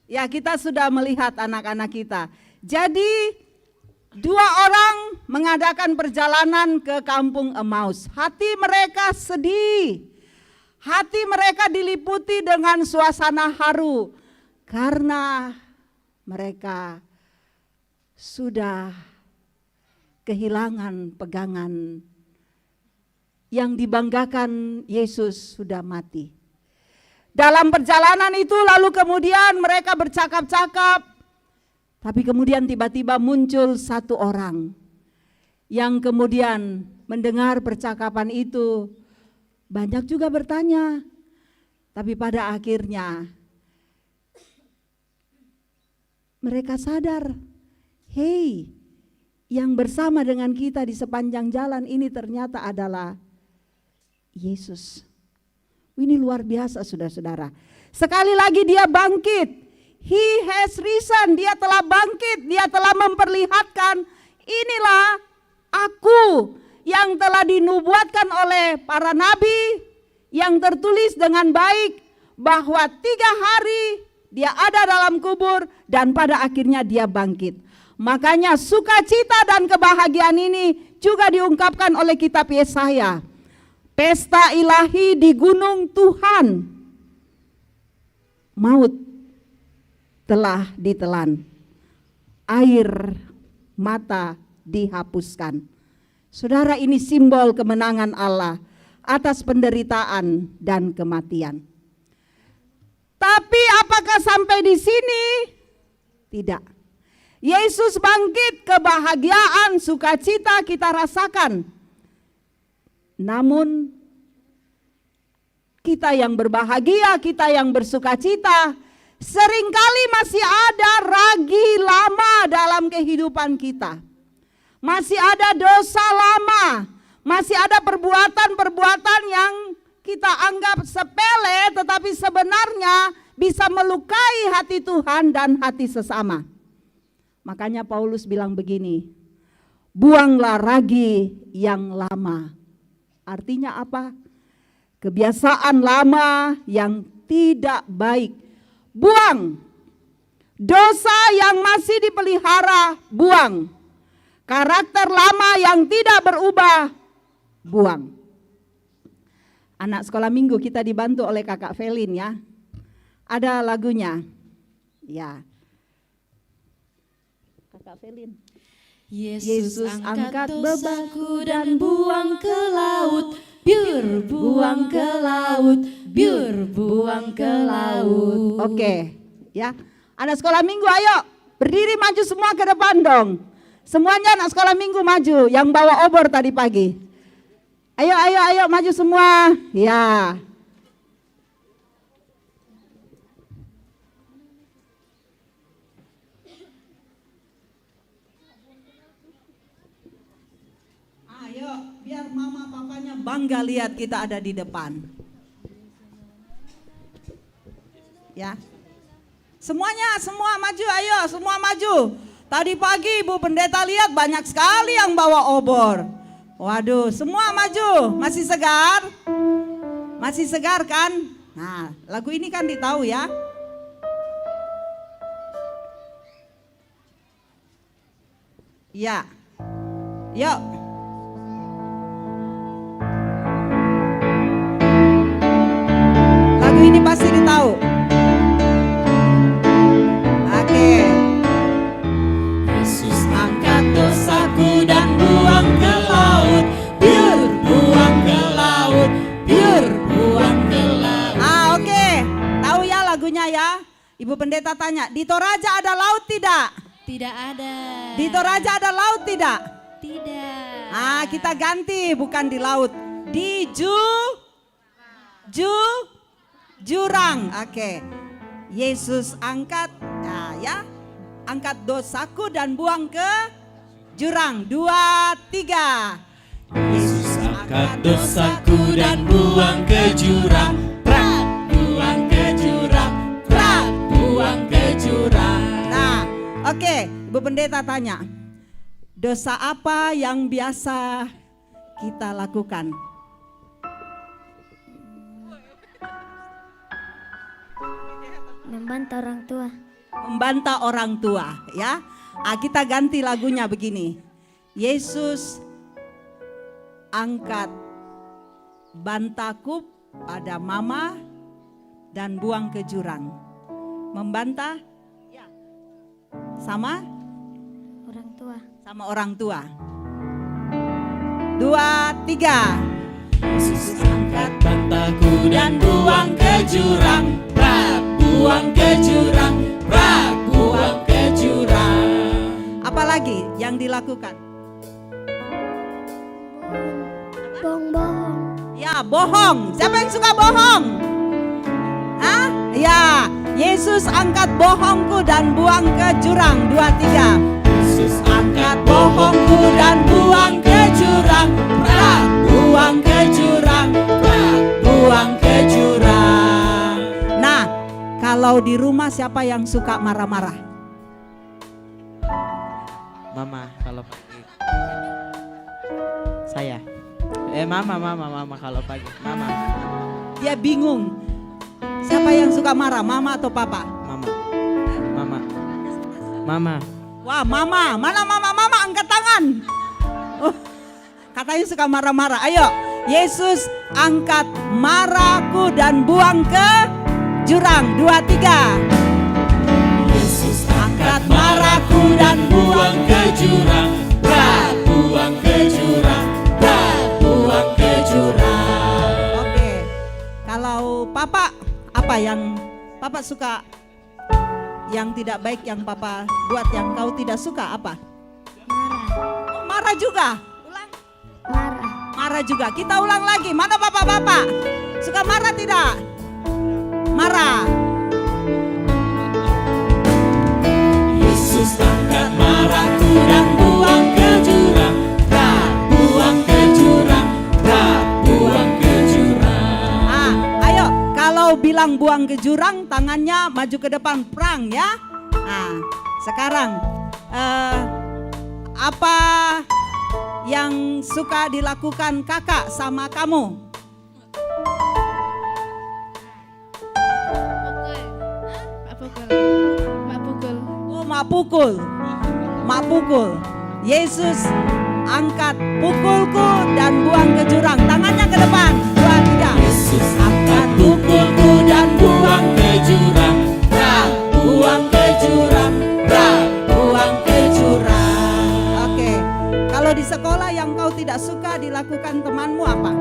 Ya, kita sudah melihat anak-anak kita. Jadi 2 orang mengadakan perjalanan ke kampung Emmaus. Hati mereka sedih. Hati mereka diliputi dengan suasana haru karena mereka sudah kehilangan pegangan yang dibanggakan. Yesus sudah mati. Dalam perjalanan itu lalu kemudian mereka bercakap-cakap, tapi kemudian tiba-tiba muncul 1 orang yang kemudian mendengar percakapan itu. Banyak juga bertanya, tapi pada akhirnya mereka sadar, hei, yang bersama dengan kita di sepanjang jalan ini ternyata adalah Yesus. Ini luar biasa saudara-saudara. Sekali lagi dia bangkit. He has risen, dia telah bangkit, dia telah memperlihatkan, inilah aku yang telah dinubuatkan oleh para nabi, yang tertulis dengan baik bahwa 3 hari dia ada dalam kubur dan pada akhirnya dia bangkit. Makanya sukacita dan kebahagiaan ini juga diungkapkan oleh kitab Yesaya. Pesta ilahi di gunung Tuhan. Maut telah ditelan. Air mata dihapuskan. Saudara, ini simbol kemenangan Allah atas penderitaan dan kematian. Tapi apakah sampai di sini? Tidak. Yesus bangkit, kebahagiaan, sukacita kita rasakan. Namun kita yang berbahagia, kita yang bersukacita, seringkali masih ada ragi lama dalam kehidupan kita. Masih ada dosa lama, Masih ada perbuatan-perbuatan yang kita anggap sepele tetapi sebenarnya bisa melukai hati Tuhan dan hati sesama. Makanya Paulus bilang begini, buanglah ragi yang lama. Artinya apa? Kebiasaan lama yang tidak baik. Buang. Dosa yang masih dipelihara, buang. Karakter lama yang tidak berubah, buang. Anak sekolah minggu kita dibantu oleh Kakak Felin ya. Ada lagunya. Ya. Kakak Felin. Yesus angkat bebanku dan buang ke laut, biur buang ke laut, biur buang ke laut. Oke, ya. Anak sekolah minggu ayo berdiri maju semua ke depan dong. Semuanya anak sekolah minggu maju yang bawa obor tadi pagi. Ayo maju semua. Ya. Ayo, biar mama papanya bangga lihat kita ada di depan. Ya. Semuanya, semua maju, ayo, semua maju. Tadi pagi Ibu Pendeta lihat banyak sekali yang bawa obor. Waduh, semua maju. Masih segar? Masih segar kan? Nah, lagu ini kan ditahu ya. Ya. Yuk. Lagu ini pasti ditahu. Oke. Yesus angkat dosaku dan buang ke laut, biur buang ke laut, biur buang ke laut. Oke. Tahu ya lagunya ya? Ibu Pendeta tanya, di Toraja ada laut tidak? Tidak ada. Di Toraja ada laut tidak? Tidak. Kita ganti, bukan di laut. Di jurang. Oke. Yesus angkat, ya. Angkat dosaku dan buang ke jurang. 2, 3. Yesus angkat dosaku dan buang ke jurang, prak buang ke jurang, prak buang ke jurang. Nah, oke. Ibu Pendeta tanya, dosa apa yang biasa kita lakukan? Membantah orang tua. Membantah orang tua, ya. Kita ganti lagunya begini. Yesus angkat bantaku pada mama dan buang ke jurang. Membantah sama Orang tua. sama orang tua. 2, 3. Yesus angkat bantaku dan buang ke jurang, prak buang ke jurang, prak buang ke jurang. Apalagi yang dilakukan? Bohong. Ya, bohong. Siapa yang suka bohong? Ya, Yesus angkat bohongku dan buang ke jurang. 2, 3. Yesus angkat bohongku dan buang ke jurang, prak buang ke jurang, prak buang ke jurang. Nah, kalau di rumah siapa yang suka marah-marah? Mama kalau pagi. Saya. Mama kalau pagi. Mama. Dia bingung. Siapa yang suka marah, mama atau papa? Mama. Wah, mama. Mana mama? Mama angkat tangan. Oh, katanya suka marah-marah. Ayo, Yesus angkat marahku dan buang ke jurang. 2, 3. Yesus angkat marahku dan buang ke jurang, prak buang ke jurang, prak buang ke jurang. Oke. Kalau papa, apa yang papa suka? Yang tidak baik yang papa buat yang kau tidak suka apa? Marah. Marah juga. Ulang. Marah. Marah juga. Kita ulang lagi. Mana bapak-bapak? Suka marah tidak? Marah. Yesus angkat marahku dan buang ke jurang, prak buang ke jurang, Kalau bilang buang ke jurang, tangannya maju ke depan, prang ya. Nah, sekarang apa yang suka dilakukan kakak sama kamu? Oh, mak pukul. Mak pukul. Yesus angkat pukulku dan buang ke jurang. Tangannya ke depan. 2, 3. Yesus angkat pukulku dan buang ke jurang. Buang ke jurang. Buang ke jurang. Oke. Kalau di sekolah yang kau tidak suka dilakukan temanmu apa?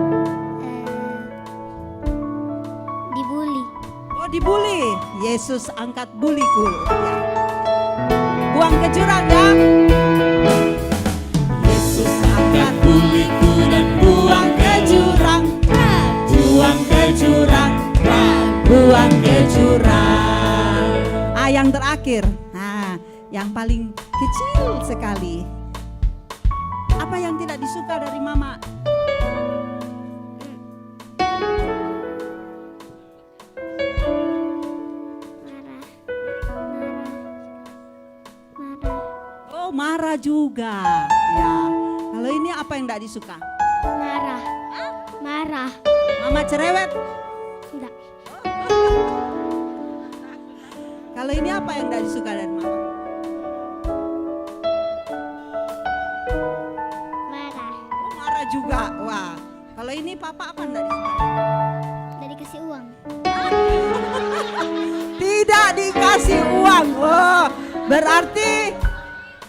Dibully. Oh, dibully. Yesus angkat buliku. Ya. Buang ke jurang ya. Yesus angkat buliku dan buang ke jurang. Buang ke jurang. Buang ke jurang. Yang terakhir. Nah, yang paling kecil sekali. Apa yang tidak disuka dari mama? Oh, marah juga. Ya. Kalau ini apa yang tidak disuka? Marah. Marah. Mama cerewet. Enggak. Kalau ini apa yang tidak disuka dari mama? Marah. Oh, marah juga. Wah. Kalau ini papa apa yang tidak disuka? Dari kasih uang. Tidak dikasih uang. Oh, berarti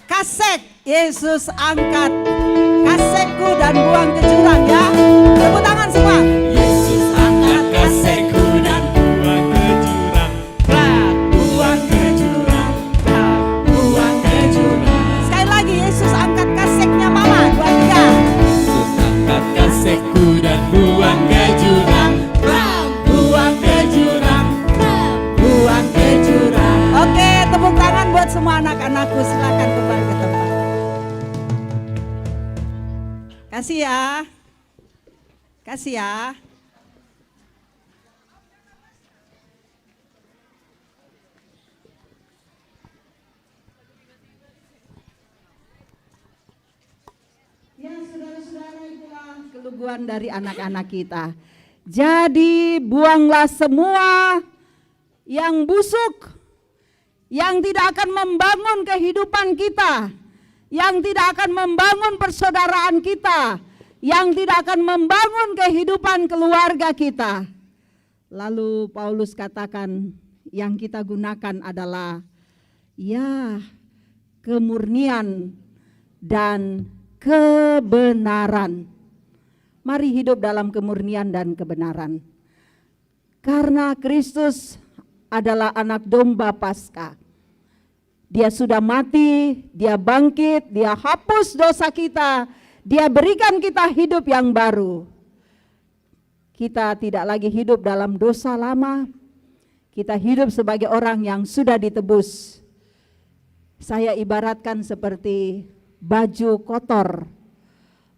kasek. Yesus angkat kasekku dan buang ke jurang ya. Tepuk tangan semua. Yesus angkat kasekku dan buang ke jurang. Buang ke jurang. Buang ke jurang. Sekali lagi, Yesus angkat kaseknya mama. 2, 3. Yesus angkat kasekku dan buang ke jurang. Buang ke jurang. Buang ke jurang. Oke, tepuk tangan buat semua anak-anakku. Silakan kembali ke tempat. Kasih ya. Kasih ya. Ya, saudara-saudara, itulah keluguan dari anak-anak kita. Jadi buanglah semua yang busuk, yang tidak akan membangun kehidupan kita, yang tidak akan membangun persaudaraan kita, yang tidak akan membangun kehidupan keluarga kita. Lalu Paulus katakan yang kita gunakan adalah ya kemurnian dan kebenaran. Mari hidup dalam kemurnian dan kebenaran. Karena Kristus adalah anak domba Paskah. Dia sudah mati, dia bangkit, dia hapus dosa kita, dia berikan kita hidup yang baru. Kita tidak lagi hidup dalam dosa lama, kita hidup sebagai orang yang sudah ditebus. Saya ibaratkan seperti baju kotor.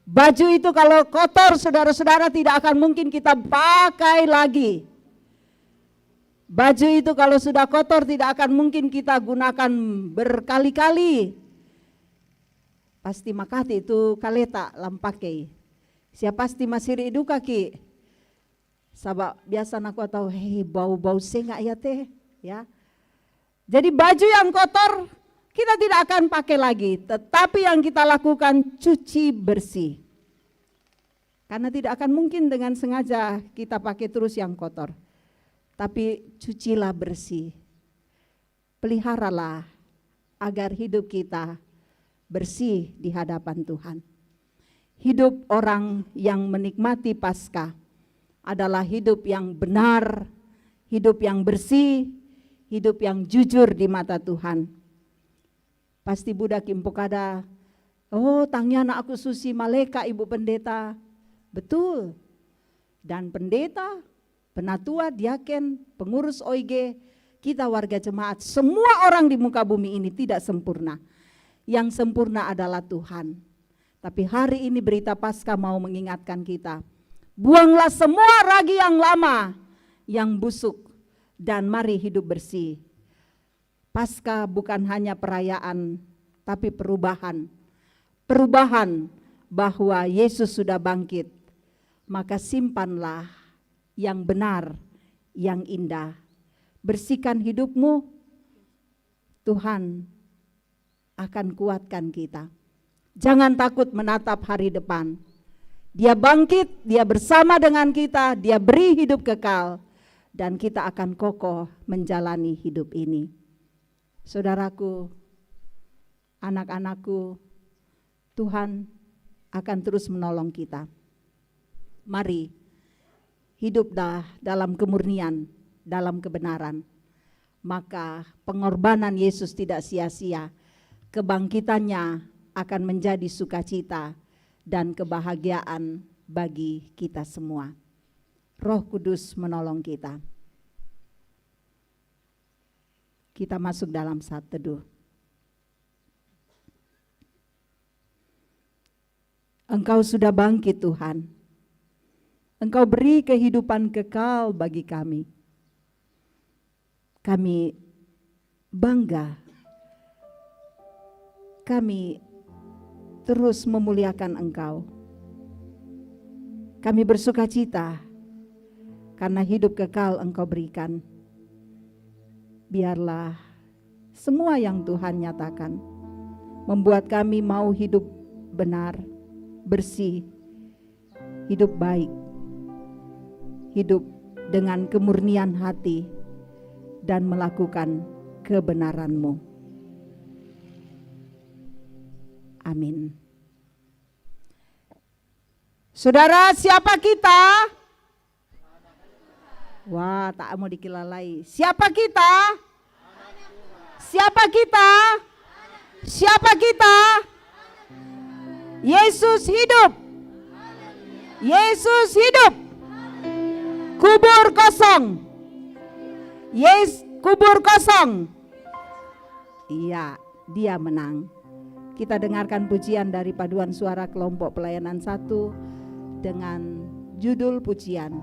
Baju itu kalau kotor, saudara-saudara, tidak akan mungkin kita pakai lagi. Baju itu kalau sudah kotor tidak akan mungkin kita gunakan berkali-kali. Pasti makati itu kaleta lampakai. Siapa pasti masih ridu kaki. Sabab biasa aku tahu bau-bau senga ya teh ya. Jadi baju yang kotor kita tidak akan pakai lagi, tetapi yang kita lakukan cuci bersih. Karena tidak akan mungkin dengan sengaja kita pakai terus yang kotor. Tapi cucilah bersih, peliharalah agar hidup kita bersih di hadapan Tuhan. Hidup orang yang menikmati Paskah adalah hidup yang benar, hidup yang bersih, hidup yang jujur di mata Tuhan. Pasti budak impokada, oh tangnya anak aku susi maleka ibu pendeta, betul. Dan pendeta, penatua, diaken, pengurus OIG, kita warga jemaat, semua orang di muka bumi ini tidak sempurna. Yang sempurna adalah Tuhan. Tapi hari ini berita Paskah mau mengingatkan kita, buanglah semua ragi yang lama yang busuk, dan mari hidup bersih. Paskah bukan hanya perayaan, tapi perubahan. Perubahan bahwa Yesus sudah bangkit. Maka simpanlah yang benar, yang indah. Bersihkan hidupmu, Tuhan akan kuatkan kita. Jangan takut menatap hari depan. Dia bangkit, dia bersama dengan kita, dia beri hidup kekal, dan kita akan kokoh menjalani hidup ini. Saudaraku, anak-anakku, Tuhan akan terus menolong kita. Mari, hiduplah dalam kemurnian, dalam kebenaran. Maka pengorbanan Yesus tidak sia-sia. Kebangkitannya akan menjadi sukacita dan kebahagiaan bagi kita semua. Roh Kudus menolong kita. Kita masuk dalam saat teduh. Engkau sudah bangkit Tuhan. Engkau beri kehidupan kekal bagi kami. Kami bangga. Kami terus memuliakan Engkau. Kami bersukacita karena hidup kekal Engkau berikan. Biarlah semua yang Tuhan nyatakan membuat kami mau hidup benar, bersih, hidup baik, hidup dengan kemurnian hati, dan melakukan kebenaran-Mu. Amin. Saudara, siapa kita? Wah, tak mau dikilalai. Siapa kita? Siapa kita? Siapa kita? Yesus hidup. Yesus hidup. Kubur kosong. Kubur kosong. Iya, dia menang. Kita dengarkan pujian dari paduan suara kelompok pelayanan 1 dengan judul pujian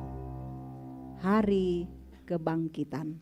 Hari Kebangkitan.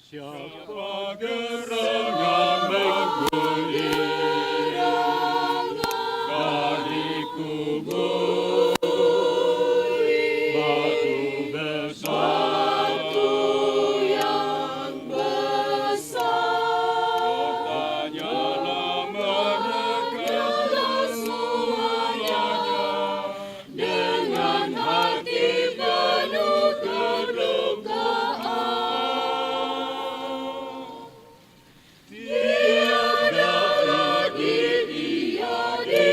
Siapa gerang yang mengguling dari kubur batu besar yang besar, tanyalah mereka semuanya dengan hati penuh kedukaan. Tiada lagi dia di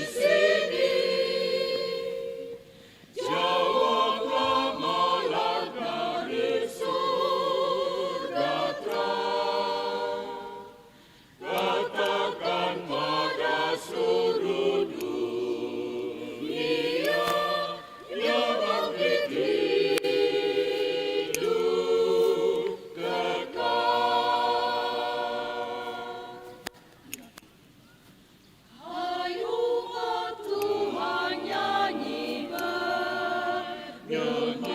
sini. Jawablah malak dari surga terang. Katakan pada seluruh dunia yang bangkit hidup kekal. Hai umat Tuhan, nyanyi bergema,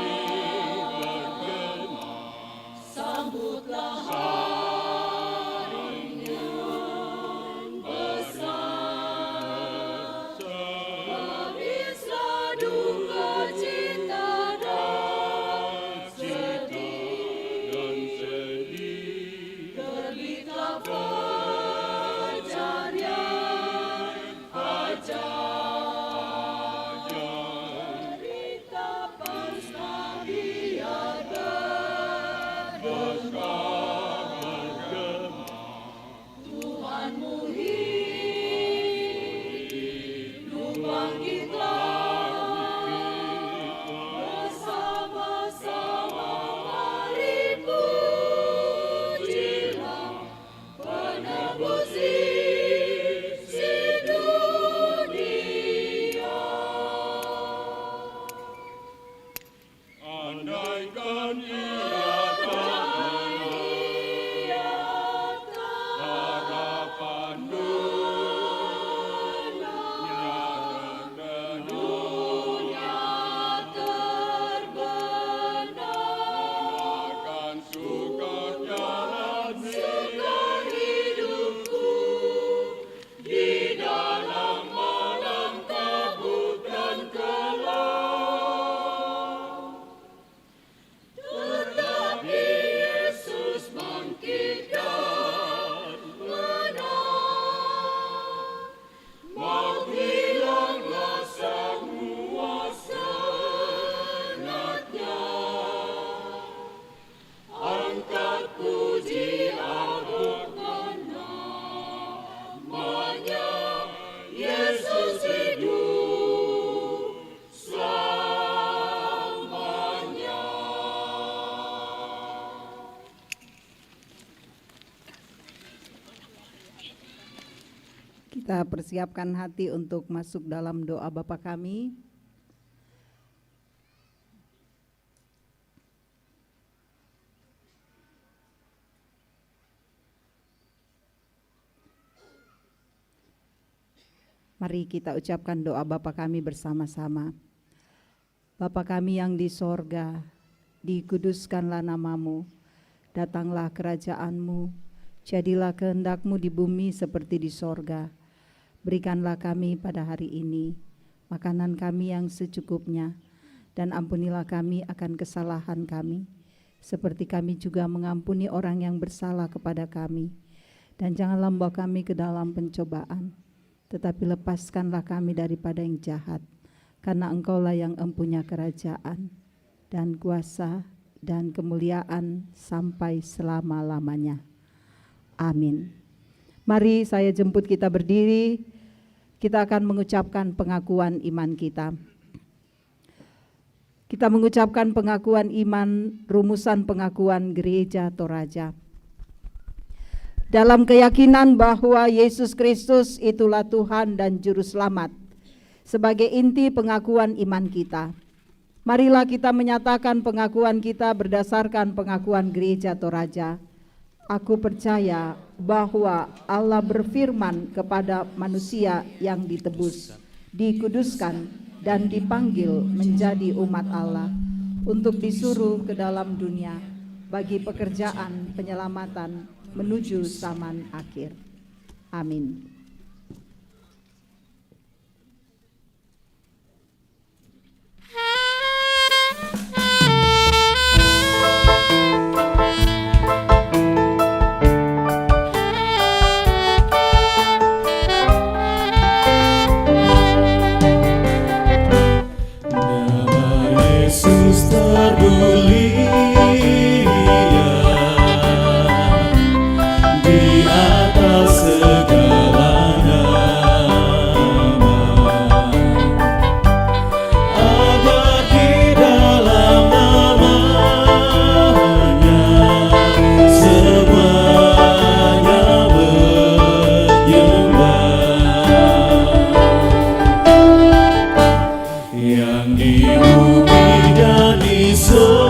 sambutlah hari yang besar. Habislah duka cita dan sedih, terbitlah fajar yang ajaib. Cerita Paskah biar bergema, Tuhanmu hidup, bangkitlah bersama-sama, mari pujilah penebus isi dunia. Andaikan ia tak harapan dunia terbenam, akan sukar hidupku di dalam malam kabut dan kelam. Tetapi Yesus bangkit dan menang. Maut hilanglah semua sengatnya. Angkat puji agung namanya. Yesus hidup selamanya. Kita persiapkan hati untuk masuk dalam doa Bapa kami. Mari kita ucapkan doa Bapa kami bersama-sama. Bapa kami yang di sorga, dikuduskanlah namamu, datanglah kerajaanmu, jadilah kehendak-Mu di bumi seperti di sorga. Berikanlah kami pada hari ini makanan kami yang secukupnya, dan ampunilah kami akan kesalahan kami, seperti kami juga mengampuni orang yang bersalah kepada kami. Dan janganlah membawa kami ke dalam pencobaan, tetapi lepaskanlah kami daripada yang jahat, karena Engkaulah yang empunya kerajaan dan kuasa dan kemuliaan sampai selama-lamanya. Amin. Mari saya jemput kita berdiri. Kita akan mengucapkan pengakuan iman kita. Kita mengucapkan pengakuan iman, rumusan pengakuan Gereja Toraja. Dalam keyakinan bahwa Yesus Kristus itulah Tuhan dan Juru Selamat, sebagai inti pengakuan iman kita. Marilah kita menyatakan pengakuan kita berdasarkan pengakuan Gereja Toraja. Aku percaya bahwa Allah berfirman kepada manusia yang ditebus, dikuduskan, dan dipanggil menjadi umat Allah untuk disuruh ke dalam dunia bagi pekerjaan penyelamatan menuju zaman akhir. Amin. Yesus termulia di atas segala nama, agar di dalam namanya semuanya menyembah, yang di bumi dan di surga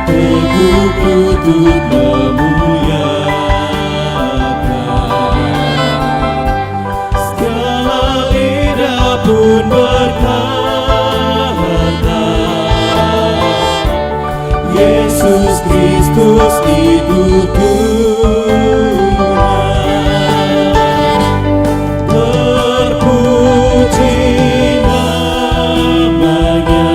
teguh lutut memuliakan, segala lidah pun berkata, Yesus Kristus itu Tuhan. Terpuji namanya,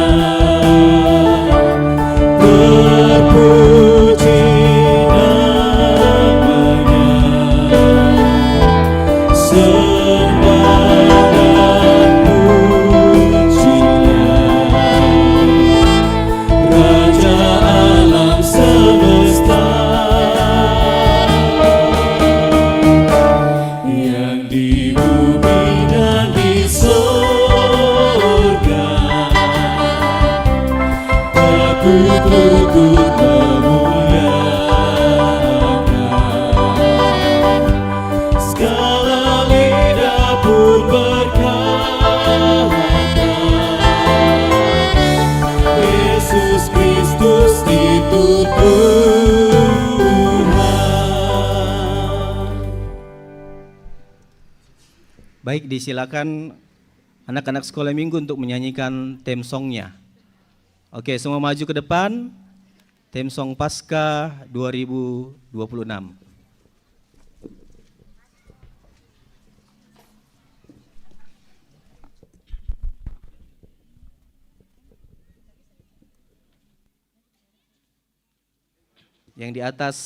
terpuji namanya, sembah dan pujian, Raja alam semesta, yang di bumi dan di surga takut lutut memuliakan, segala lidah pun berkata, Yesus Kristus itu Tuhan. Baik, disilakan anak-anak sekolah minggu untuk menyanyikan theme songnya. Oke, semua maju ke depan. Theme song Paskah 2026. Yang di atas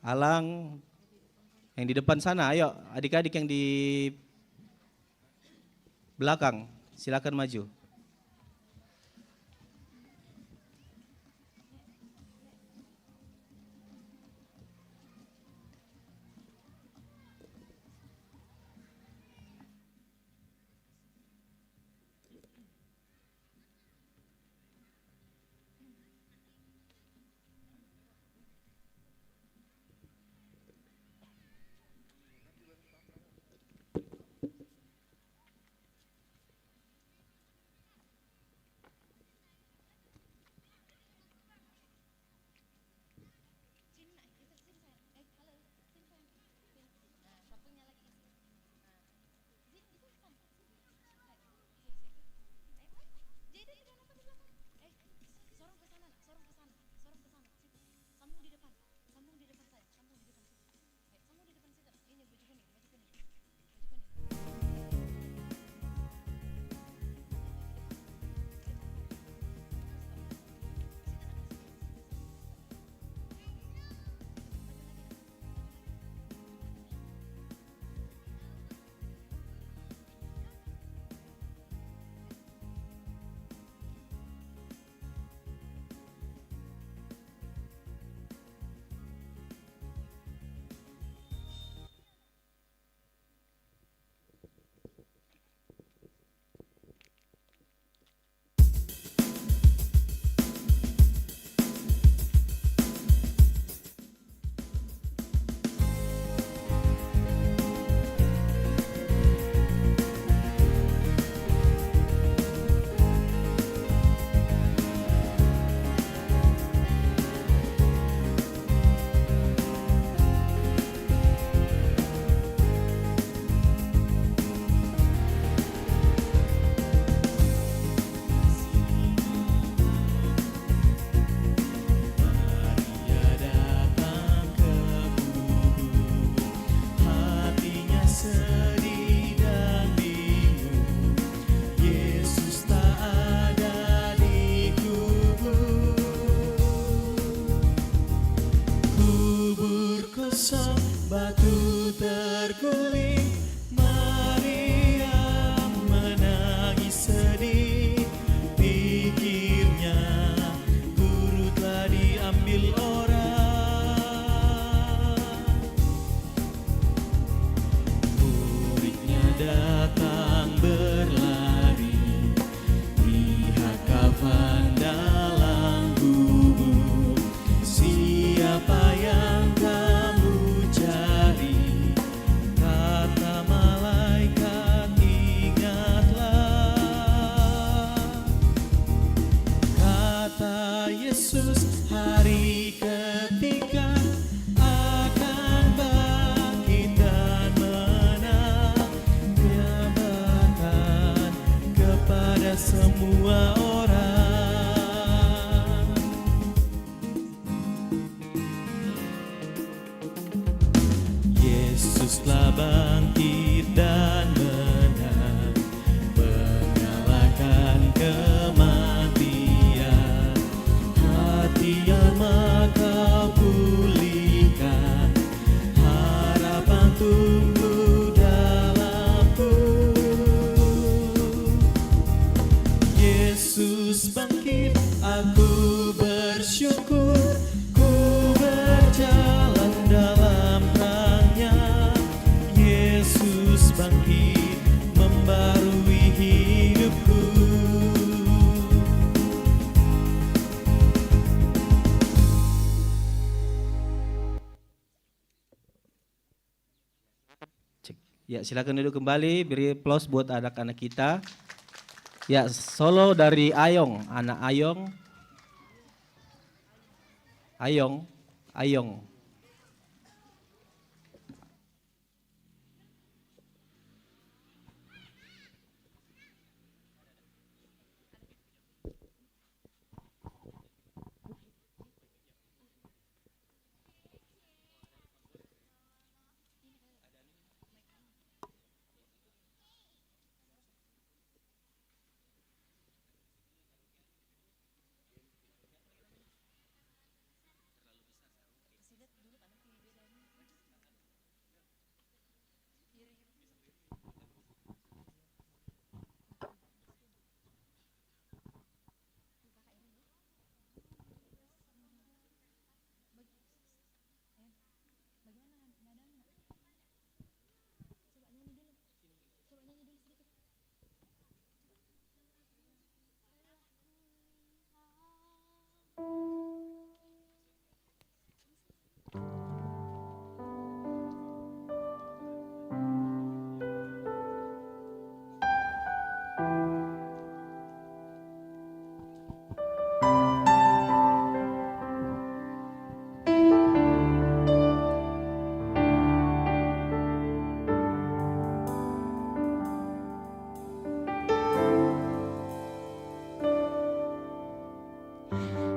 alang, yang di depan sana, ayo adik-adik yang di belakang, silakan maju. terguling, Maria menangis sedih. Pikirnya guru telah diambil orang. Muridnya datang berlari, lihat kafan dalam gubur. Siapa yang kamu cari? Kata malaikat, ingatlah. Kata Yesus, hari ketika akan bangkit dan menang. Dia berkata kepada semua orang. Yesus telah bangkit dan menang, mengalahkan kematian. Hati yang maka pulihkan, harapan tumbuh dalamku. Yesus bangkit, aku bersyukur. Ku berjalan dalam terangnya. Yesus bangkit, membarui hidupku. Ya, silakan duduk kembali, beri aplaus buat anak-anak kita. Ya, solo dari Ayong, anak Ayong. Ayong, Ayong.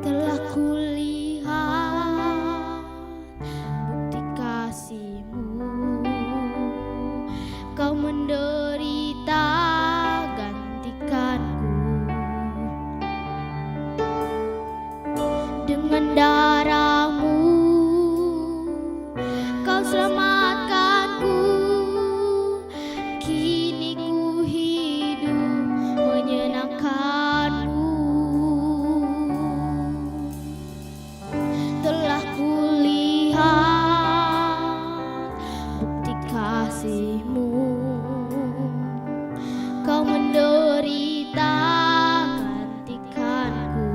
Telah kulihat bukti kasih-Mu, Kau menderita gantikanku. Dengan darah-Mu Kau selamatkanku. Kini ku hidup menyenangkan-Mu. Telah kulihat bukti kasih-Mu, Kau menderita gantikanku.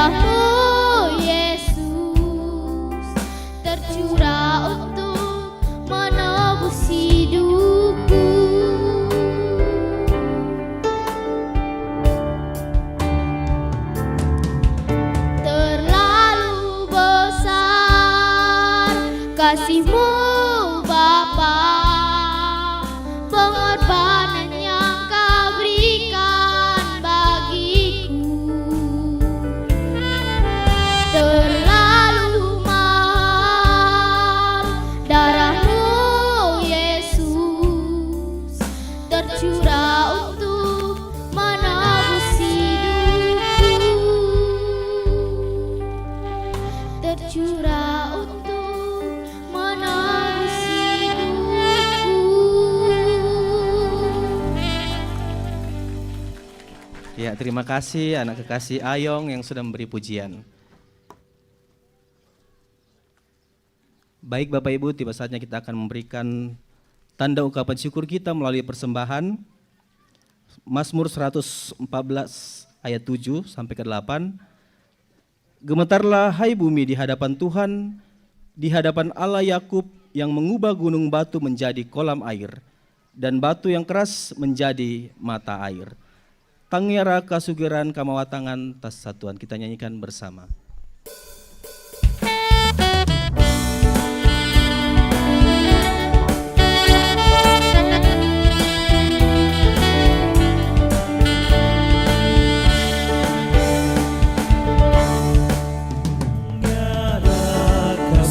darahmu Yesus tercurah untuk menebus hidupku. Terlalu besar kasih-Mu Bapa, pengorbanan yang Kau berikan bagiku. Terlalu mahal darah-Mu Yesus tercurah untuk menebus hidupku. Tercurah untuk menebus hidupku. Ya, terima kasih anak kekasih Ayong yang sudah memberi pujian. Baik Bapak Ibu, tiba saatnya kita akan memberikan tanda ungkapan syukur kita melalui persembahan Mazmur 114 ayat 7 sampai ke 8. Gemetarlah hai bumi di hadapan Tuhan, di hadapan Allah Yakub yang mengubah gunung batu menjadi kolam air dan batu yang keras menjadi mata air. Tangiara kasugiran kamawatangan tas satuan, kita nyanyikan bersama.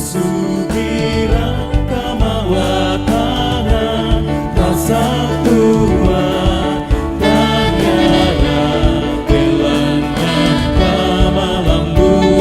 Kasugiran kamawatangan rasa Tuhan dan nyara kelana kamalambu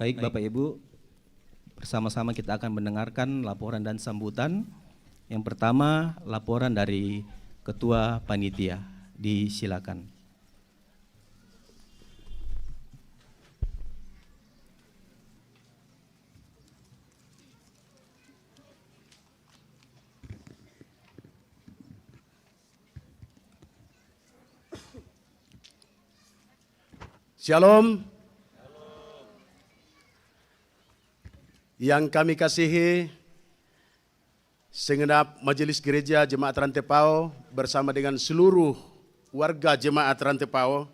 Baik Bapak Ibu, bersama-sama kita akan mendengarkan laporan dan sambutan. Yang pertama, laporan dari Ketua Panitia. Disilakan. Shalom. Yang kami kasihi, segenap Majelis Gereja Jemaat Rantepao bersama dengan seluruh warga Jemaat Rantepao,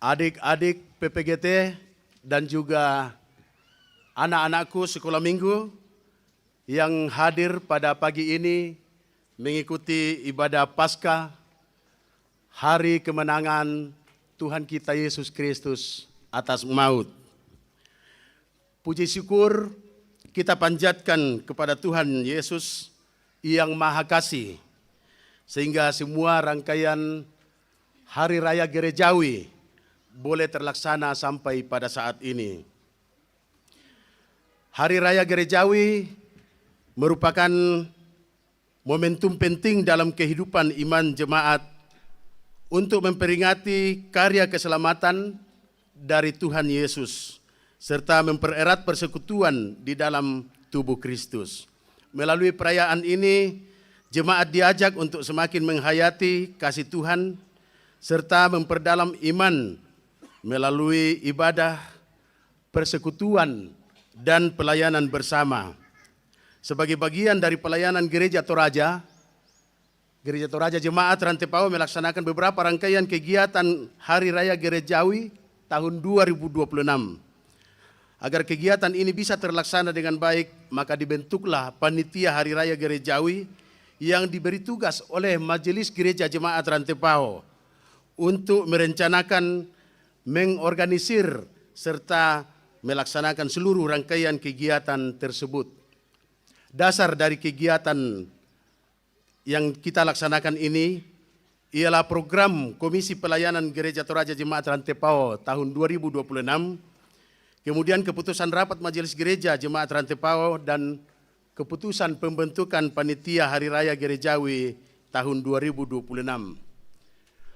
adik-adik PPGT dan juga anak-anakku sekolah minggu yang hadir pada pagi ini mengikuti ibadah Paskah, hari kemenangan Tuhan kita Yesus Kristus atas maut. Puji syukur kita panjatkan kepada Tuhan Yesus yang Maha Kasih, sehingga semua rangkaian Hari Raya Gerejawi boleh terlaksana sampai pada saat ini. Hari Raya Gerejawi merupakan momentum penting dalam kehidupan iman jemaat untuk memperingati karya keselamatan dari Tuhan Yesus, serta mempererat persekutuan di dalam tubuh Kristus. Melalui perayaan ini, jemaat diajak untuk semakin menghayati kasih Tuhan, serta memperdalam iman melalui ibadah, persekutuan, dan pelayanan bersama. Sebagai bagian dari pelayanan Gereja Toraja Jemaat Rantepao melaksanakan beberapa rangkaian kegiatan Hari Raya Gerejawi tahun 2026. Agar kegiatan ini bisa terlaksana dengan baik, maka dibentuklah Panitia Hari Raya Gerejawi yang diberi tugas oleh Majelis Gereja Jemaat Rantepao untuk merencanakan, mengorganisir, serta melaksanakan seluruh rangkaian kegiatan tersebut. Dasar dari kegiatan yang kita laksanakan ini ialah program Komisi Pelayanan Gereja Toraja Jemaat Rantepao tahun 2026, kemudian keputusan rapat Majelis Gereja Jemaat Rantepao dan keputusan pembentukan Panitia Hari Raya Gerejawi tahun 2026.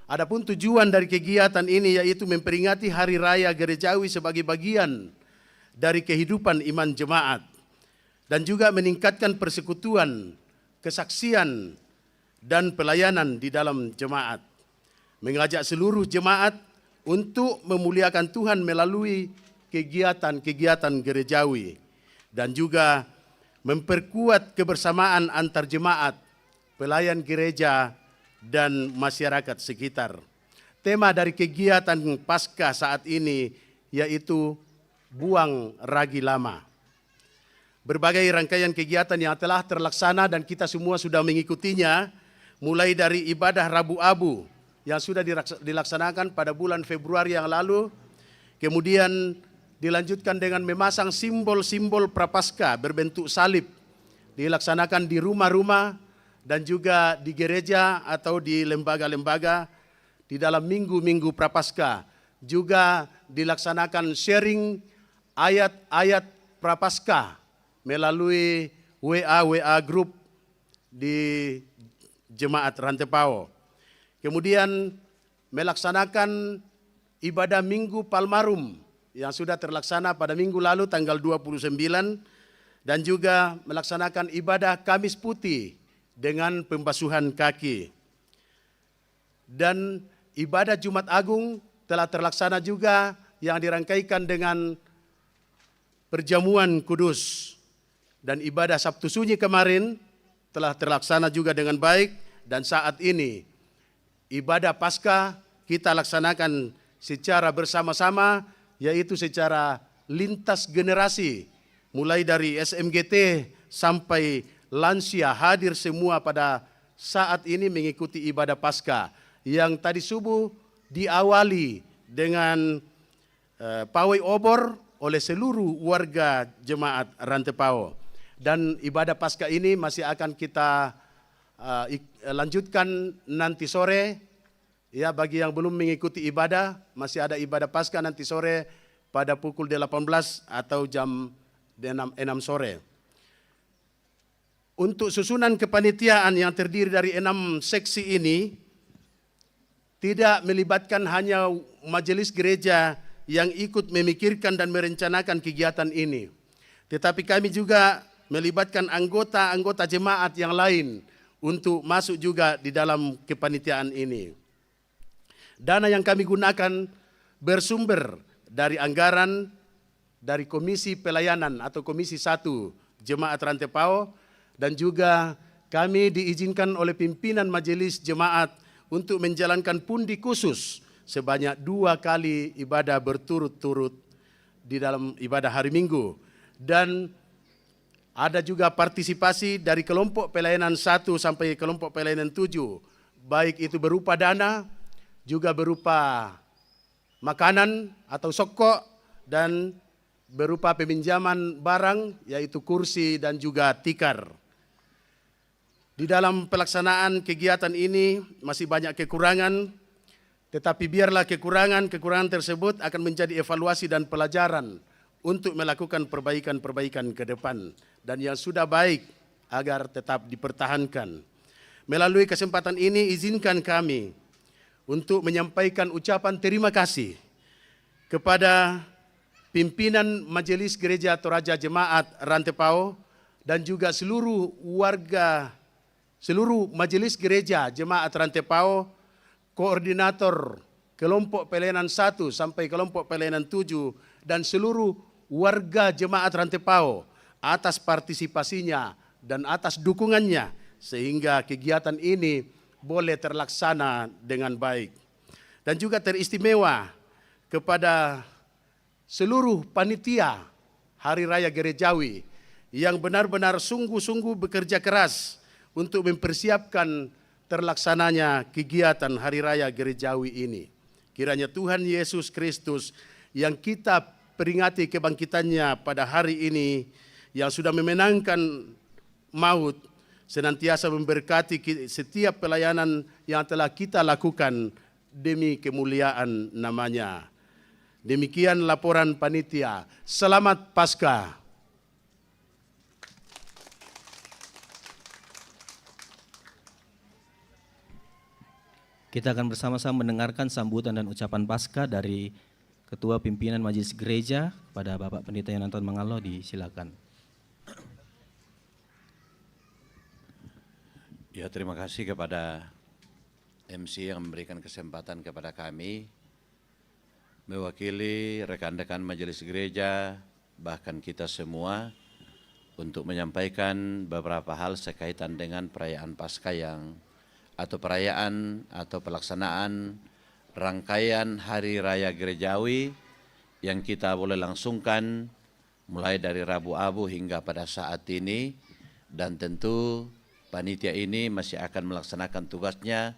Adapun tujuan dari kegiatan ini yaitu memperingati Hari Raya Gerejawi sebagai bagian dari kehidupan iman jemaat dan juga meningkatkan persekutuan, kesaksian, dan pelayanan di dalam jemaat. Mengajak seluruh jemaat untuk memuliakan Tuhan melalui kegiatan-kegiatan gerejawi dan juga memperkuat kebersamaan antar jemaat, pelayan gereja, dan masyarakat sekitar. Tema dari kegiatan Paskah saat ini yaitu Buang Ragi Lama. Berbagai rangkaian kegiatan yang telah terlaksana dan kita semua sudah mengikutinya, mulai dari ibadah Rabu Abu yang sudah dilaksanakan pada bulan Februari yang lalu, kemudian dilanjutkan dengan memasang simbol-simbol prapaskah berbentuk salib, dilaksanakan di rumah-rumah dan juga di gereja atau di lembaga-lembaga di dalam minggu-minggu prapaskah. Juga dilaksanakan sharing ayat-ayat prapaskah melalui WA group di Jemaat Rantepao. Kemudian melaksanakan ibadah Minggu Palmarum yang sudah terlaksana pada minggu lalu tanggal 29 dan juga melaksanakan ibadah Kamis Putih dengan pembasuhan kaki. Dan ibadah Jumat Agung telah terlaksana juga yang dirangkaikan dengan perjamuan kudus. Dan ibadah Sabtu Sunyi kemarin telah terlaksana juga dengan baik, dan saat ini ibadah Paskah kita laksanakan secara bersama-sama, yaitu secara lintas generasi, mulai dari SMGT sampai lansia hadir semua pada saat ini mengikuti ibadah Paskah yang tadi subuh diawali dengan pawai obor oleh seluruh warga Jemaat Rantepao. Dan ibadah Paskah ini masih akan kita lanjutkan nanti sore. Ya, bagi yang belum mengikuti ibadah, masih ada ibadah Paskah nanti sore pada pukul 18 atau jam 6 sore. Untuk susunan kepanitiaan yang terdiri dari 6 seksi ini tidak melibatkan hanya majelis gereja yang ikut memikirkan dan merencanakan kegiatan ini, tetapi kami juga melibatkan anggota-anggota jemaat yang lain untuk masuk juga di dalam kepanitiaan ini. Dana yang kami gunakan bersumber dari anggaran dari Komisi Pelayanan atau Komisi 1 Jemaat Rantepao, dan juga kami diizinkan oleh pimpinan majelis jemaat untuk menjalankan pundi khusus sebanyak 2 kali ibadah berturut-turut di dalam ibadah hari Minggu. Dan ada juga partisipasi dari kelompok pelayanan 1 sampai kelompok pelayanan 7, baik itu berupa dana, juga berupa makanan atau sokok, dan berupa peminjaman barang yaitu kursi dan juga tikar. Di dalam pelaksanaan kegiatan ini masih banyak kekurangan, tetapi biarlah kekurangan tersebut akan menjadi evaluasi dan pelajaran untuk melakukan perbaikan-perbaikan ke depan, dan yang sudah baik agar tetap dipertahankan. Melalui kesempatan ini izinkan kami untuk menyampaikan ucapan terima kasih kepada pimpinan Majelis Gereja Toraja Jemaat Rantepao dan juga seluruh Majelis Gereja Jemaat Rantepao, koordinator kelompok pelayanan 1 sampai kelompok pelayanan 7, dan seluruh warga Jemaat Rantepao atas partisipasinya dan atas dukungannya sehingga kegiatan ini boleh terlaksana dengan baik. Dan juga teristimewa kepada seluruh panitia Hari Raya Gerejawi yang benar-benar sungguh-sungguh bekerja keras untuk mempersiapkan terlaksananya kegiatan Hari Raya Gerejawi ini. Kiranya Tuhan Yesus Kristus yang kita peringati kebangkitannya pada hari ini, yang sudah memenangkan maut, senantiasa memberkati setiap pelayanan yang telah kita lakukan demi kemuliaan namanya. Demikian laporan panitia. Selamat Paskah. Kita akan bersama-sama mendengarkan sambutan dan ucapan Paskah dari Ketua Pimpinan Majelis Gereja pada Bapak Pendeta Yonatan Mangalo, disilakan. Ya, terima kasih kepada MC yang memberikan kesempatan kepada kami mewakili rekan-rekan Majelis Gereja, bahkan kita semua, untuk menyampaikan beberapa hal sekaitan dengan perayaan Paskah atau perayaan atau pelaksanaan rangkaian Hari Raya Gerejawi yang kita boleh langsungkan mulai dari Rabu Abu hingga pada saat ini, dan tentu panitia ini masih akan melaksanakan tugasnya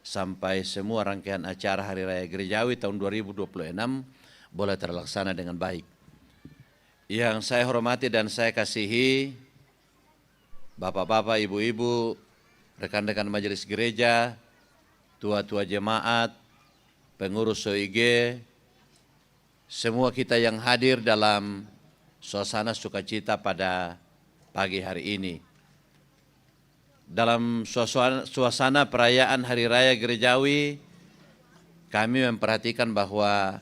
sampai semua rangkaian acara Hari Raya Gerejawi tahun 2026 boleh terlaksana dengan baik. Yang saya hormati dan saya kasihi Bapak-bapak, Ibu-ibu, rekan-rekan Majelis Gereja, tua-tua jemaat, pengurus OIG, semua kita yang hadir dalam suasana sukacita pada pagi hari ini. Dalam suasana perayaan Hari Raya Gerejawi, kami memperhatikan bahwa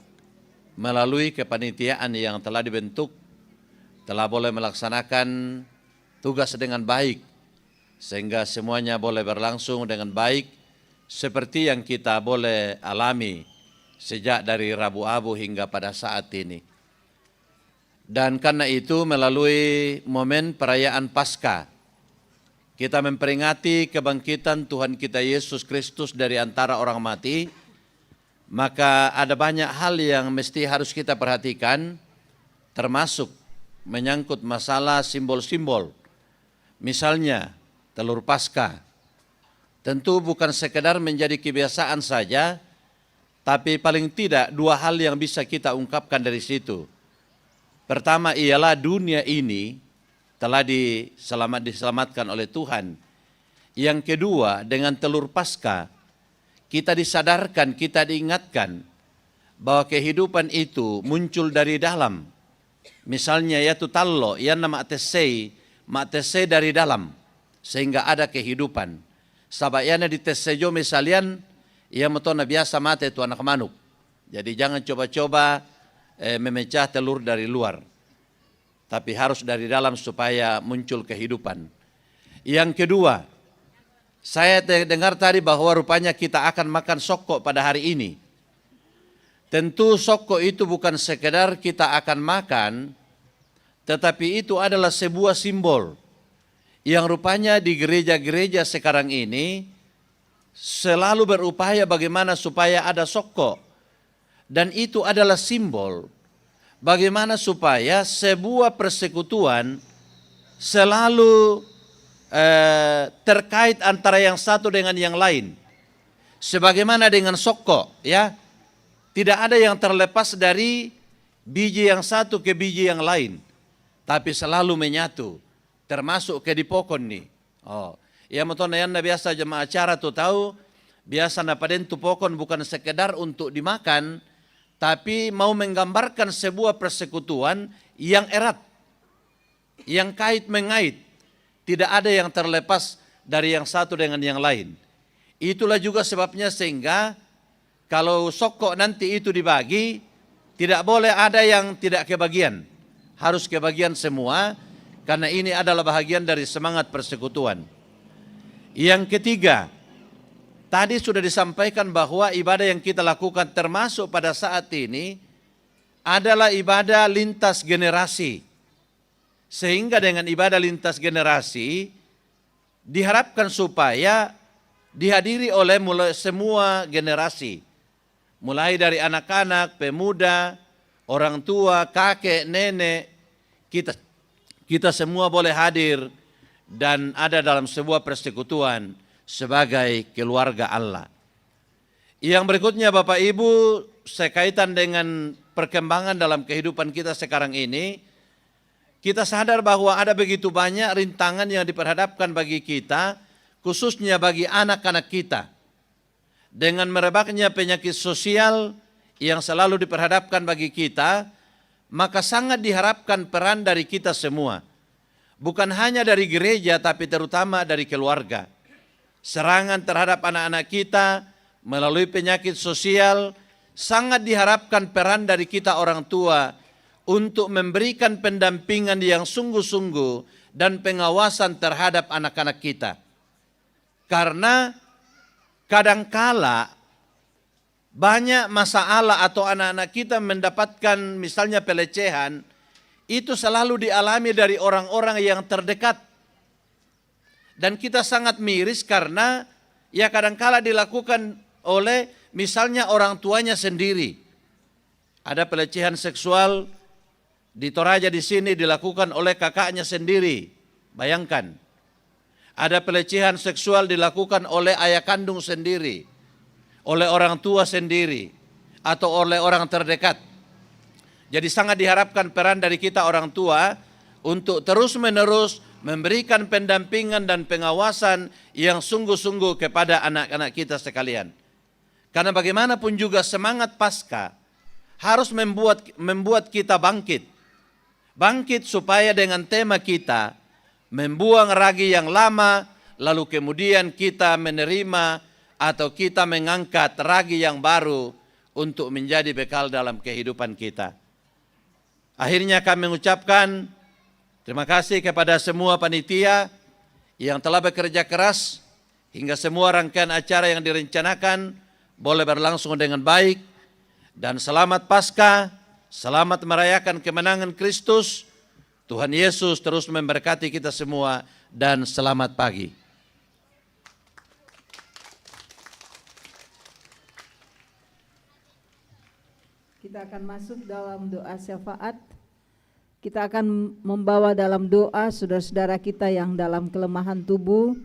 melalui kepanitiaan yang telah dibentuk, telah boleh melaksanakan tugas dengan baik, sehingga semuanya boleh berlangsung dengan baik seperti yang kita boleh alami sejak dari Rabu Abu hingga pada saat ini. Dan karena itu melalui momen perayaan Paskah, kita memperingati kebangkitan Tuhan kita Yesus Kristus dari antara orang mati, maka ada banyak hal yang mesti harus kita perhatikan, termasuk menyangkut masalah simbol-simbol. Misalnya, telur Paskah tentu bukan sekedar menjadi kebiasaan saja, tapi paling tidak dua hal yang bisa kita ungkapkan dari situ. Pertama ialah dunia ini telah diselamatkan oleh Tuhan. Yang kedua, dengan telur Paskah kita disadarkan, kita diingatkan bahwa kehidupan itu muncul dari dalam. Misalnya yaitu tallo, yang nama matesei dari dalam, sehingga ada kehidupan. Sabayana di tesejo misalian, ia metona biasa mate itu anak manuk. Jadi jangan coba-coba memecah telur dari luar, tapi harus dari dalam supaya muncul kehidupan. Yang kedua, saya dengar tadi bahwa rupanya kita akan makan soko pada hari ini. Tentu soko itu bukan sekedar kita akan makan, tetapi itu adalah sebuah simbol yang rupanya di gereja-gereja sekarang ini selalu berupaya bagaimana supaya ada soko. Dan itu adalah simbol bagaimana supaya sebuah persekutuan selalu terkait antara yang satu dengan yang lain. Sebagaimana dengan soko, ya. Tidak ada yang terlepas dari biji yang satu ke biji yang lain, tapi selalu menyatu, termasuk ke di pokon nih. Oh, ya metona yang biasa jemaah acara tuh tahu, biasa napaden tu pokon bukan sekedar untuk dimakan, tapi mau menggambarkan sebuah persekutuan yang erat, yang kait mengait, tidak ada yang terlepas dari yang satu dengan yang lain. Itulah juga sebabnya sehingga kalau soko nanti itu dibagi, tidak boleh ada yang tidak kebagian. Harus kebagian semua, karena ini adalah bahagian dari semangat persekutuan. Yang ketiga, tadi sudah disampaikan bahwa ibadah yang kita lakukan termasuk pada saat ini adalah ibadah lintas generasi. Sehingga dengan ibadah lintas generasi, diharapkan supaya dihadiri oleh semua generasi. Mulai dari anak-anak, pemuda, orang tua, kakek, nenek, kita semua boleh hadir dan ada dalam sebuah persekutuan sebagai keluarga Allah. Yang berikutnya Bapak Ibu, sekaitan dengan perkembangan dalam kehidupan kita sekarang ini, kita sadar bahwa ada begitu banyak rintangan yang diperhadapkan bagi kita, khususnya bagi anak-anak kita. Dengan merebaknya penyakit sosial yang selalu diperhadapkan bagi kita, maka sangat diharapkan peran dari kita semua. Bukan hanya dari gereja, tapi terutama dari keluarga. Serangan terhadap anak-anak kita melalui penyakit sosial, sangat diharapkan peran dari kita orang tua untuk memberikan pendampingan yang sungguh-sungguh dan pengawasan terhadap anak-anak kita. Karena kadangkala banyak masalah atau anak-anak kita mendapatkan misalnya pelecehan, itu selalu dialami dari orang-orang yang terdekat. Dan kita sangat miris karena ya kadangkala dilakukan oleh misalnya orang tuanya sendiri. Ada pelecehan seksual di Toraja di sini dilakukan oleh kakaknya sendiri. Bayangkan. Ada pelecehan seksual dilakukan oleh ayah kandung sendiri, oleh orang tua sendiri, atau oleh orang terdekat. Jadi sangat diharapkan peran dari kita orang tua untuk terus-menerus memberikan pendampingan dan pengawasan yang sungguh-sungguh kepada anak-anak kita sekalian. Karena bagaimanapun juga semangat Paskah harus membuat kita bangkit. Bangkit supaya dengan tema kita, membuang ragi yang lama, lalu kemudian kita menerima atau kita mengangkat ragi yang baru untuk menjadi bekal dalam kehidupan kita. Akhirnya kami mengucapkan terima kasih kepada semua panitia yang telah bekerja keras hingga semua rangkaian acara yang direncanakan boleh berlangsung dengan baik. Dan selamat Paskah, selamat merayakan kemenangan Kristus. Tuhan Yesus terus memberkati kita semua dan selamat pagi. Kita akan masuk dalam doa syafaat. Kita akan membawa dalam doa saudara-saudara kita yang dalam kelemahan tubuh.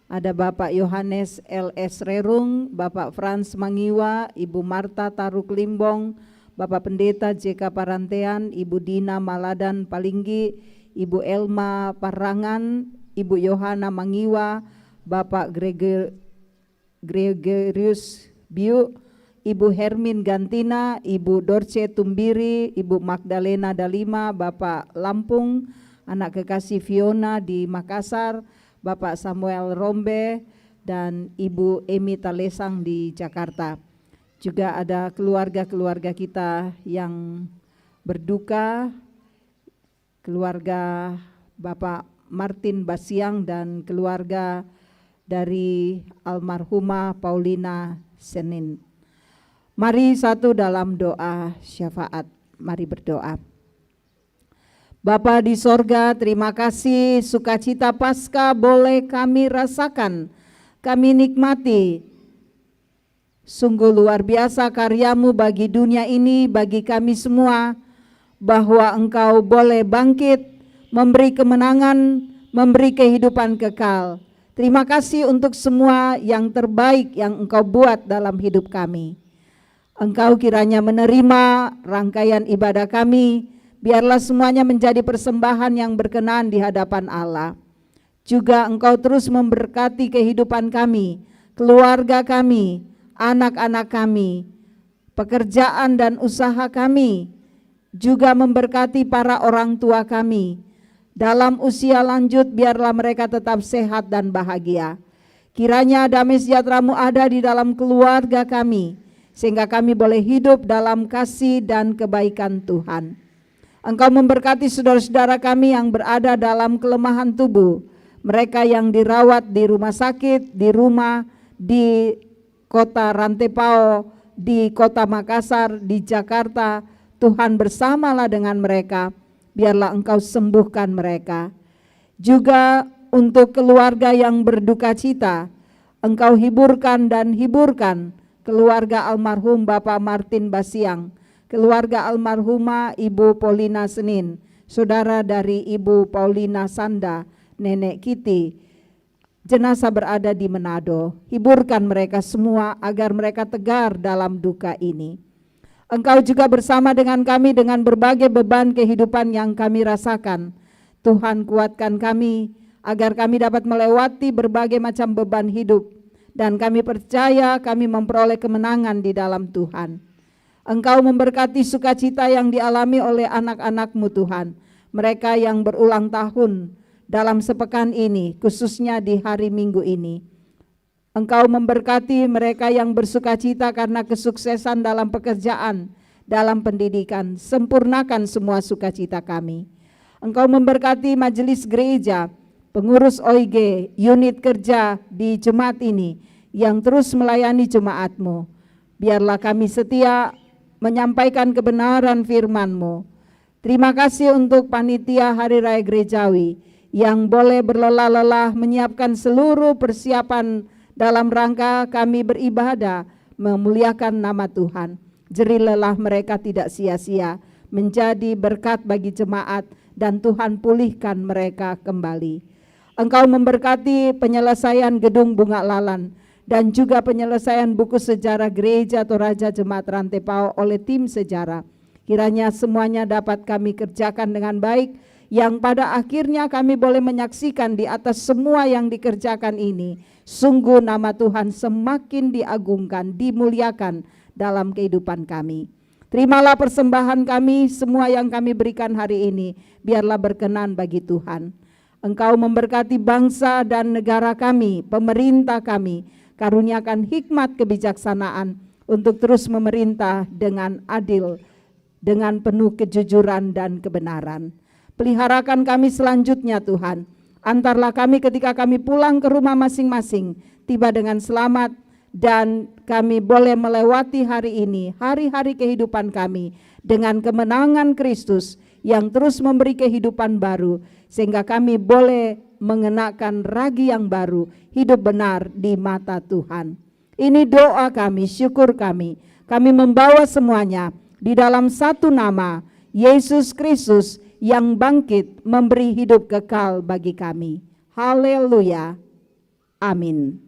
Ada Bapak Yohanes L.S. Rerung, Bapak Frans Mangiwa, Ibu Marta Taruk Limbong, Bapak Pendeta J.K. Parantean, Ibu Dina Maladan Palinggi, Ibu Elma Parangan, Ibu Yohana Mangiwa, Bapak Gregorius Biu, Ibu Hermin Gantina, Ibu Dorce Tumbiri, Ibu Magdalena Dalima, Bapak Lampung, anak kekasih Fiona di Makassar, Bapak Samuel Rombe, dan Ibu Emi Talesang di Jakarta. Juga ada keluarga-keluarga kita yang berduka, keluarga Bapak Martin Basiang dan keluarga dari almarhumah Paulina Senin. Mari satu dalam doa syafaat, mari berdoa. Bapa di sorga, terima kasih sukacita Paskah boleh kami rasakan, kami nikmati. Sungguh luar biasa karyamu bagi dunia ini, bagi kami semua, bahwa Engkau boleh bangkit, memberi kemenangan, memberi kehidupan kekal. Terima kasih untuk semua yang terbaik yang Engkau buat dalam hidup kami. Engkau kiranya menerima rangkaian ibadah kami, biarlah semuanya menjadi persembahan yang berkenan di hadapan Allah. Juga Engkau terus memberkati kehidupan kami, keluarga kami, anak-anak kami, pekerjaan dan usaha kami, juga memberkati para orang tua kami. Dalam usia lanjut biarlah mereka tetap sehat dan bahagia. Kiranya damai sejahtera-Mu ada di dalam keluarga kami, sehingga kami boleh hidup dalam kasih dan kebaikan Tuhan. Engkau memberkati saudara-saudara kami yang berada dalam kelemahan tubuh, mereka yang dirawat di rumah sakit, di rumah, di kota Rantepao, di kota Makassar, di Jakarta. Tuhan bersamalah dengan mereka, biarlah Engkau sembuhkan mereka. Juga untuk keluarga yang berduka cita, Engkau hiburkan dan hiburkan keluarga almarhum Bapak Martin Basiang, keluarga almarhumah Ibu Paulina Senin, saudara dari Ibu Paulina Sanda, Nenek Kiti. Jenazah berada di Manado. Hiburkan mereka semua agar mereka tegar dalam duka ini. Engkau juga bersama dengan kami dengan berbagai beban kehidupan yang kami rasakan. Tuhan, kuatkan kami agar kami dapat melewati berbagai macam beban hidup, dan kami percaya kami memperoleh kemenangan di dalam Tuhan. Engkau memberkati sukacita yang dialami oleh anak-anak-Mu Tuhan, mereka yang berulang tahun dalam sepekan ini, khususnya di hari Minggu ini. Engkau memberkati mereka yang bersukacita karena kesuksesan dalam pekerjaan, dalam pendidikan. Sempurnakan semua sukacita kami. Engkau memberkati majelis gereja, pengurus OIG, unit kerja di jemaat ini yang terus melayani jemaat-Mu. Biarlah kami setia menyampaikan kebenaran firman-Mu. Terima kasih untuk panitia Hari Raya Gerejawi yang boleh berlelah-lelah menyiapkan seluruh persiapan dalam rangka kami beribadah memuliakan nama Tuhan. Jerih lelah mereka tidak sia-sia, menjadi berkat bagi jemaat, dan Tuhan pulihkan mereka kembali. Engkau memberkati penyelesaian gedung Bunga Lalan dan juga penyelesaian buku sejarah gereja Toraja Jemaat Rantepao oleh tim sejarah. Kiranya semuanya dapat kami kerjakan dengan baik, yang pada akhirnya kami boleh menyaksikan di atas semua yang dikerjakan ini, sungguh nama Tuhan semakin diagungkan, dimuliakan dalam kehidupan kami. Terimalah persembahan kami, semua yang kami berikan hari ini, biarlah berkenan bagi Tuhan. Engkau memberkati bangsa dan negara kami, pemerintah kami, karuniakan hikmat kebijaksanaan untuk terus memerintah dengan adil, dengan penuh kejujuran dan kebenaran. Peliharakan kami selanjutnya Tuhan, antarlah kami ketika kami pulang ke rumah masing-masing, tiba dengan selamat, dan kami boleh melewati hari ini, hari-hari kehidupan kami, dengan kemenangan Kristus yang terus memberi kehidupan baru, sehingga kami boleh mengenakan ragi yang baru, hidup benar di mata Tuhan. Ini doa kami, syukur kami membawa semuanya di dalam satu nama, Yesus Kristus, yang bangkit memberi hidup kekal bagi kami. Haleluya. Amin.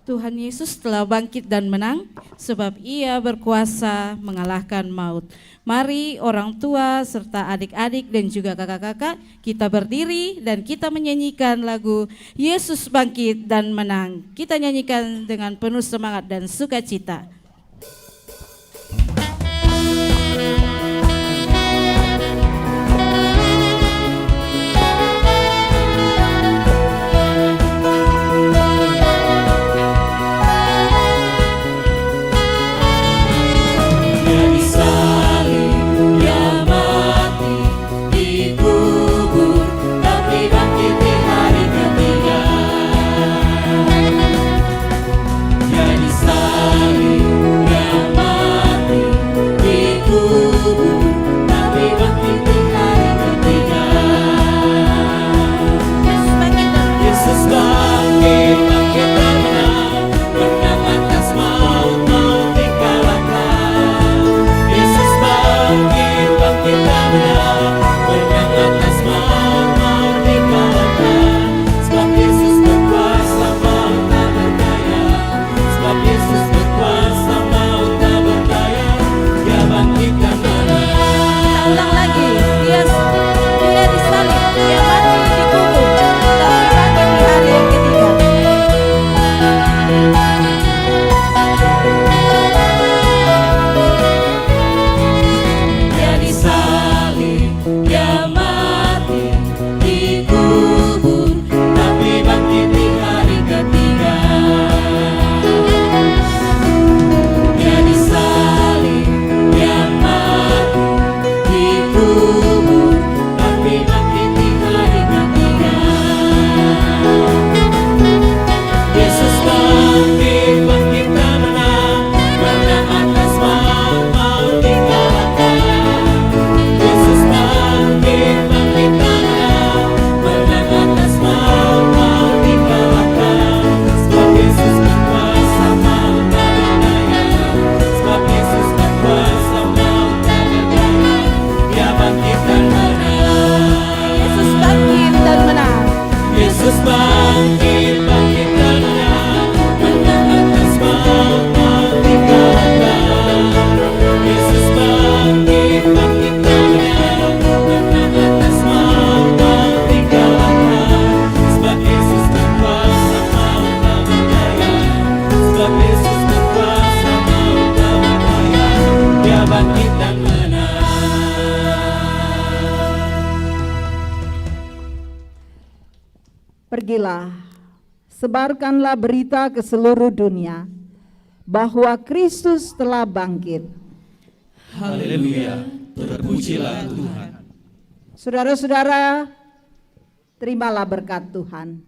Tuhan Yesus telah bangkit dan menang. sebab Ia berkuasa mengalahkan maut. Mari orang tua serta adik-adik dan juga kakak-kakak, kita berdiri dan kita menyanyikan lagu Yesus Bangkit dan Menang. Kita nyanyikan dengan penuh semangat dan sukacita. Pergilah, sebarkanlah berita ke seluruh dunia bahwa Kristus telah bangkit. Haleluya, terpujilah Tuhan. Saudara-saudara, terimalah berkat Tuhan.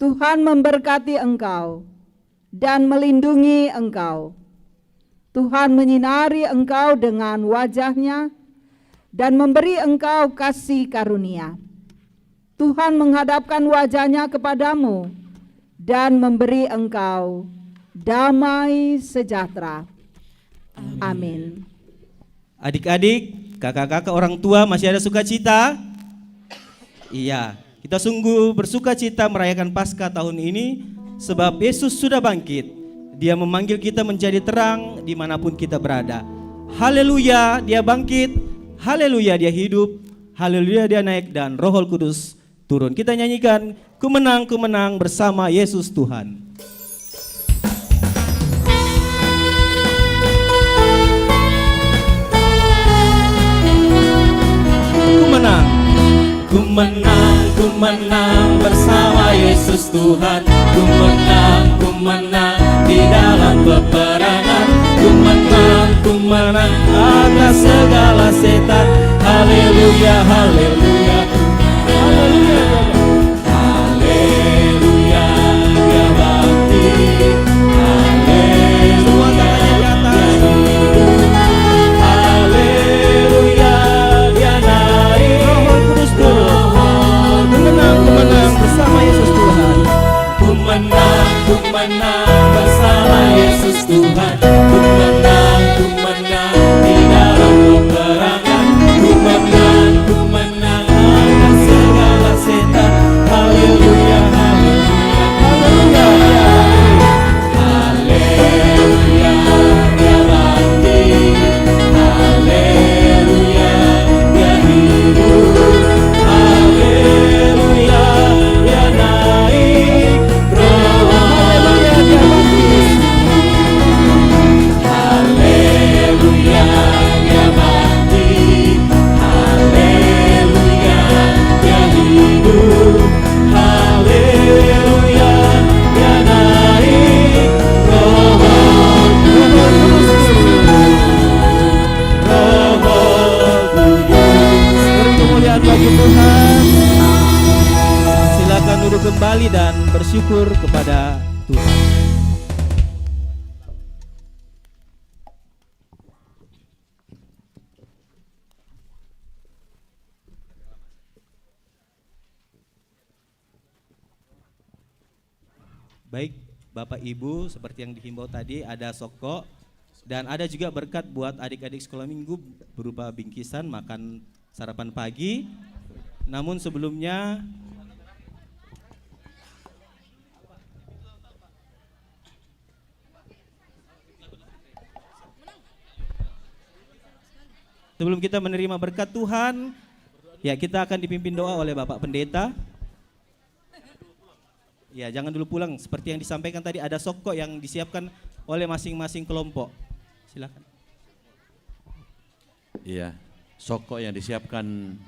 Tuhan memberkati engkau dan melindungi engkau. Tuhan menyinari engkau dengan wajah-Nya dan memberi engkau kasih karunia. Tuhan menghadapkan wajah-Nya kepadamu dan memberi engkau damai sejahtera. Amin. Adik-adik, kakak-kakak, orang tua, masih ada sukacita? Iya, kita sungguh bersukacita merayakan Paskah tahun ini sebab Yesus sudah bangkit. Dia memanggil kita menjadi terang dimanapun kita berada. Haleluya, Dia bangkit. Haleluya, Dia hidup. Haleluya, Dia naik dan Roh Kudus turun. Kita nyanyikan Ku menang, ku menang bersama Yesus Tuhan. Ku menang. Ku menang bersama Yesus Tuhan. Ku menang di dalam peperangan. Ku menang atas segala setan. Haleluya, haleluya, haleluya, haleluya, Dia bangkit. Haleluya, haleluya, Dia naik. Roh Kudus turun. Ku menang bersama Yesus Tuhan. Ku menang bersama Yesus Tuhan. bersyukur kepada Tuhan. Baik, Bapak Ibu, seperti yang dihimbau tadi ada soko dan ada juga berkat buat adik-adik sekolah minggu berupa bingkisan makan sarapan pagi. Namun sebelumnya sebelum kita menerima berkat Tuhan, ya kita akan dipimpin doa oleh Bapak Pendeta. Ya, jangan dulu pulang. Seperti yang disampaikan tadi ada soko yang disiapkan oleh masing-masing kelompok. Silakan. Iya, soko yang disiapkan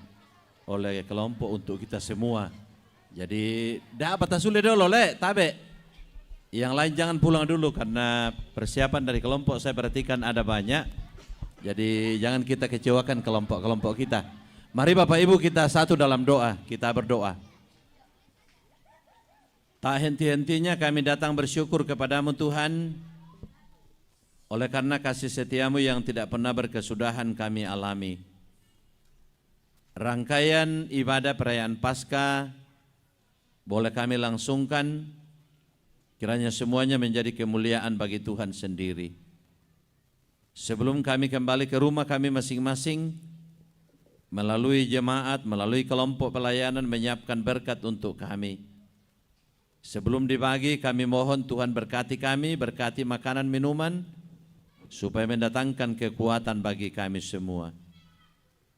oleh kelompok untuk kita semua. Jadi, dapat tasule dulu, le, tabe. Yang lain jangan pulang dulu karena persiapan dari kelompok saya perhatikan ada banyak. Jadi jangan kita kecewakan kelompok-kelompok kita. Mari Bapak Ibu kita satu dalam doa, kita berdoa. Tak henti-hentinya kami datang bersyukur kepadamu Tuhan, oleh karena kasih setiamu yang tidak pernah berkesudahan kami alami. Rangkaian ibadah perayaan Paskah boleh kami langsungkan, kiranya semuanya menjadi kemuliaan bagi Tuhan sendiri. Sebelum kami kembali ke rumah kami masing-masing, melalui jemaat, melalui kelompok pelayanan menyiapkan berkat untuk kami. Sebelum dibagi kami mohon Tuhan berkati kami, berkati makanan minuman, supaya mendatangkan kekuatan bagi kami semua.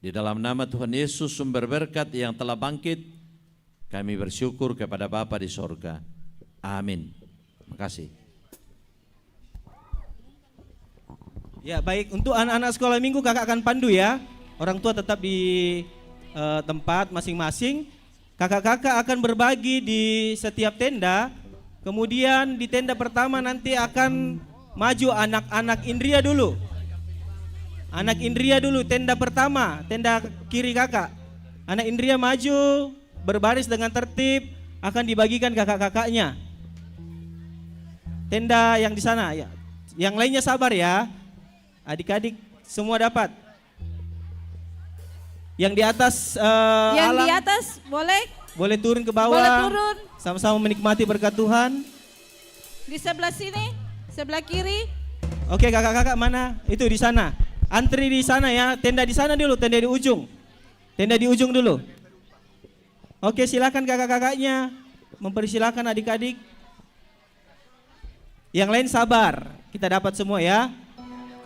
Di dalam nama Tuhan Yesus sumber berkat yang telah bangkit, kami bersyukur kepada Bapa di sorga. Amin. Terima kasih. Ya baik, untuk anak-anak sekolah minggu kakak akan pandu ya. Orang tua tetap di tempat masing-masing. Kakak-kakak akan berbagi di setiap tenda. Kemudian di tenda pertama nanti akan maju anak-anak Indria dulu. Anak Indria dulu, tenda pertama, tenda kiri kakak. Anak Indria maju, berbaris dengan tertib, akan dibagikan kakak-kakaknya. Tenda yang di sana ya. Yang lainnya sabar ya. Adik-adik semua dapat. Yang di atas Yang alang, di atas boleh turun ke bawah. Boleh turun. Sama-sama menikmati berkat Tuhan. Di sebelah sini, sebelah kiri. Oke, kakak-kakak mana? Itu di sana. Antri di sana ya. Tenda di sana dulu, tenda di ujung. Tenda di ujung dulu. Oke, silakan kakak-kakaknya. Mempersilakan adik-adik. Yang lain sabar. Kita dapat semua ya.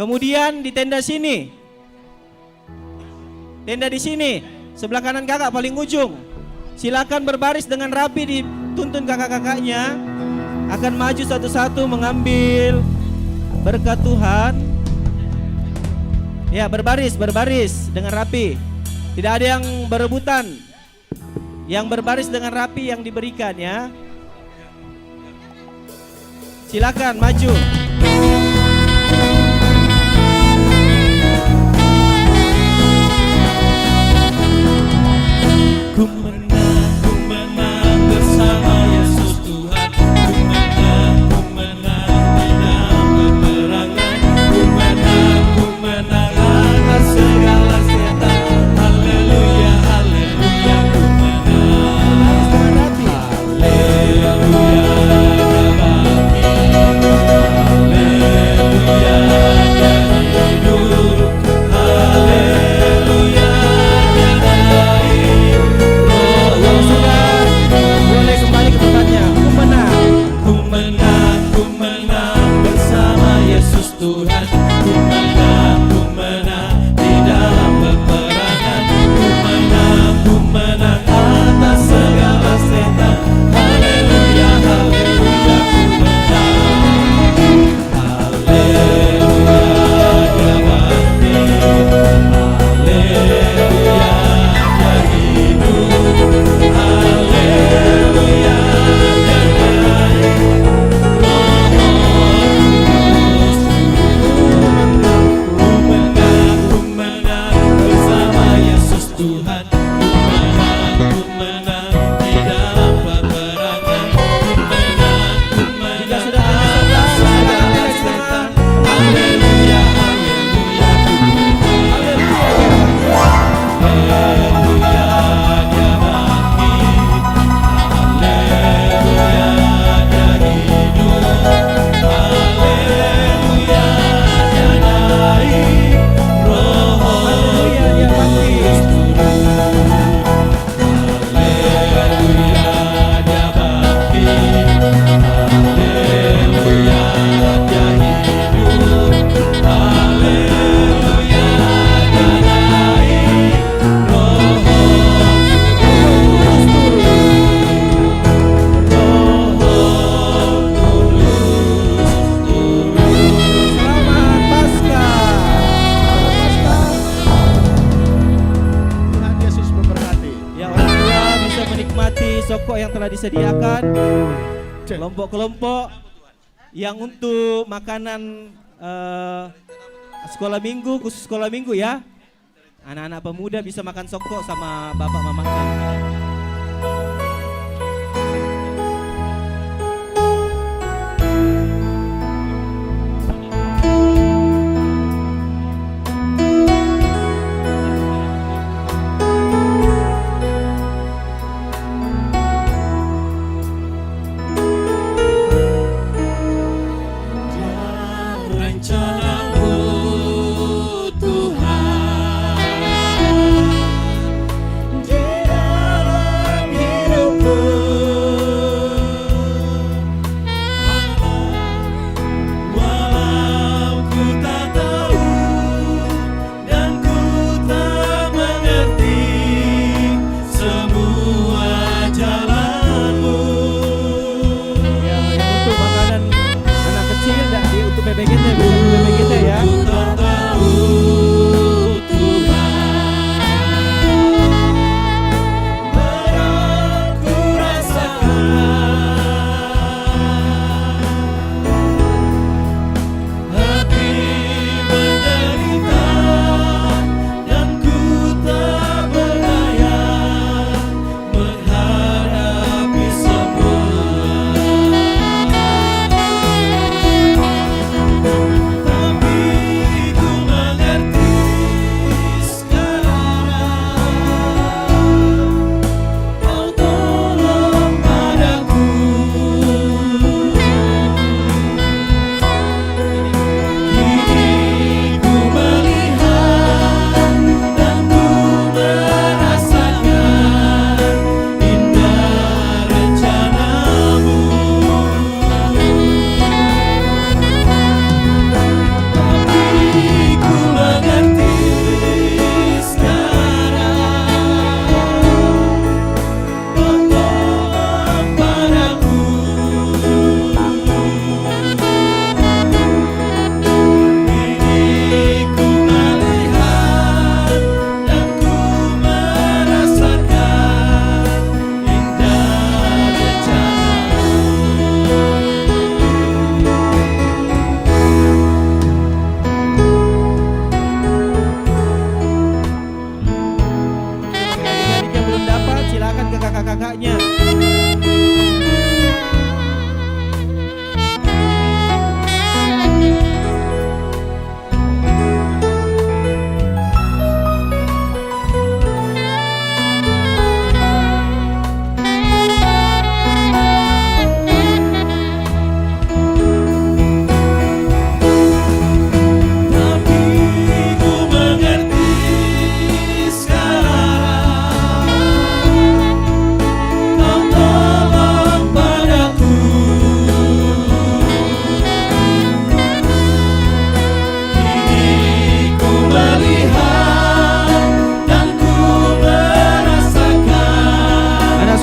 Kemudian di tenda sini. Tenda di sini, sebelah kanan kakak paling ujung. Silakan berbaris dengan rapi, dituntun kakak-kakaknya akan maju satu-satu mengambil berkat Tuhan. Ya, berbaris dengan rapi. Tidak ada yang berebutan. Yang berbaris dengan rapi yang diberikan ya. Silakan maju. Ku menang bersama Yesus Tuhan. Ku menang di dalam peperangan. Ku menang atas segala setan. Haleluya, haleluya, ku menang. Haleluya, songkok yang telah disediakan, kelompok-kelompok yang untuk makanan sekolah minggu, khusus sekolah minggu ya. Anak-anak pemuda bisa makan songkok sama bapak mamanya. kakak-kakaknya.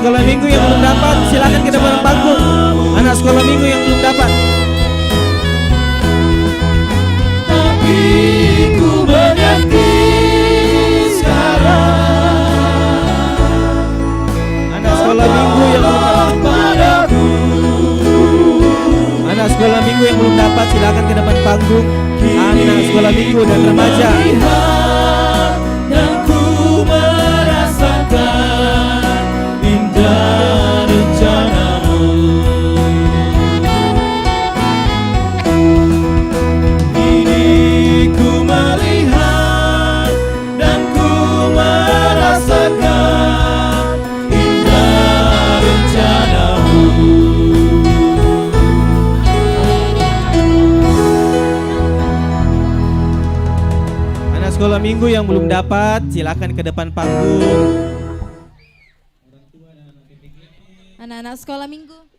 Sekolah minggu yang belum dapat, silakan ke depan panggung. Anak sekolah minggu yang belum dapat. Tapi ku mengerti sekarang. Anak sekolah minggu yang belum dapat. Anak sekolah minggu yang belum dapat, silakan ke depan panggung. Anak sekolah minggu dan remaja. Dan ku merasakan sekolah minggu yang belum dapat, silakan ke depan panggung. Anak-anak sekolah minggu.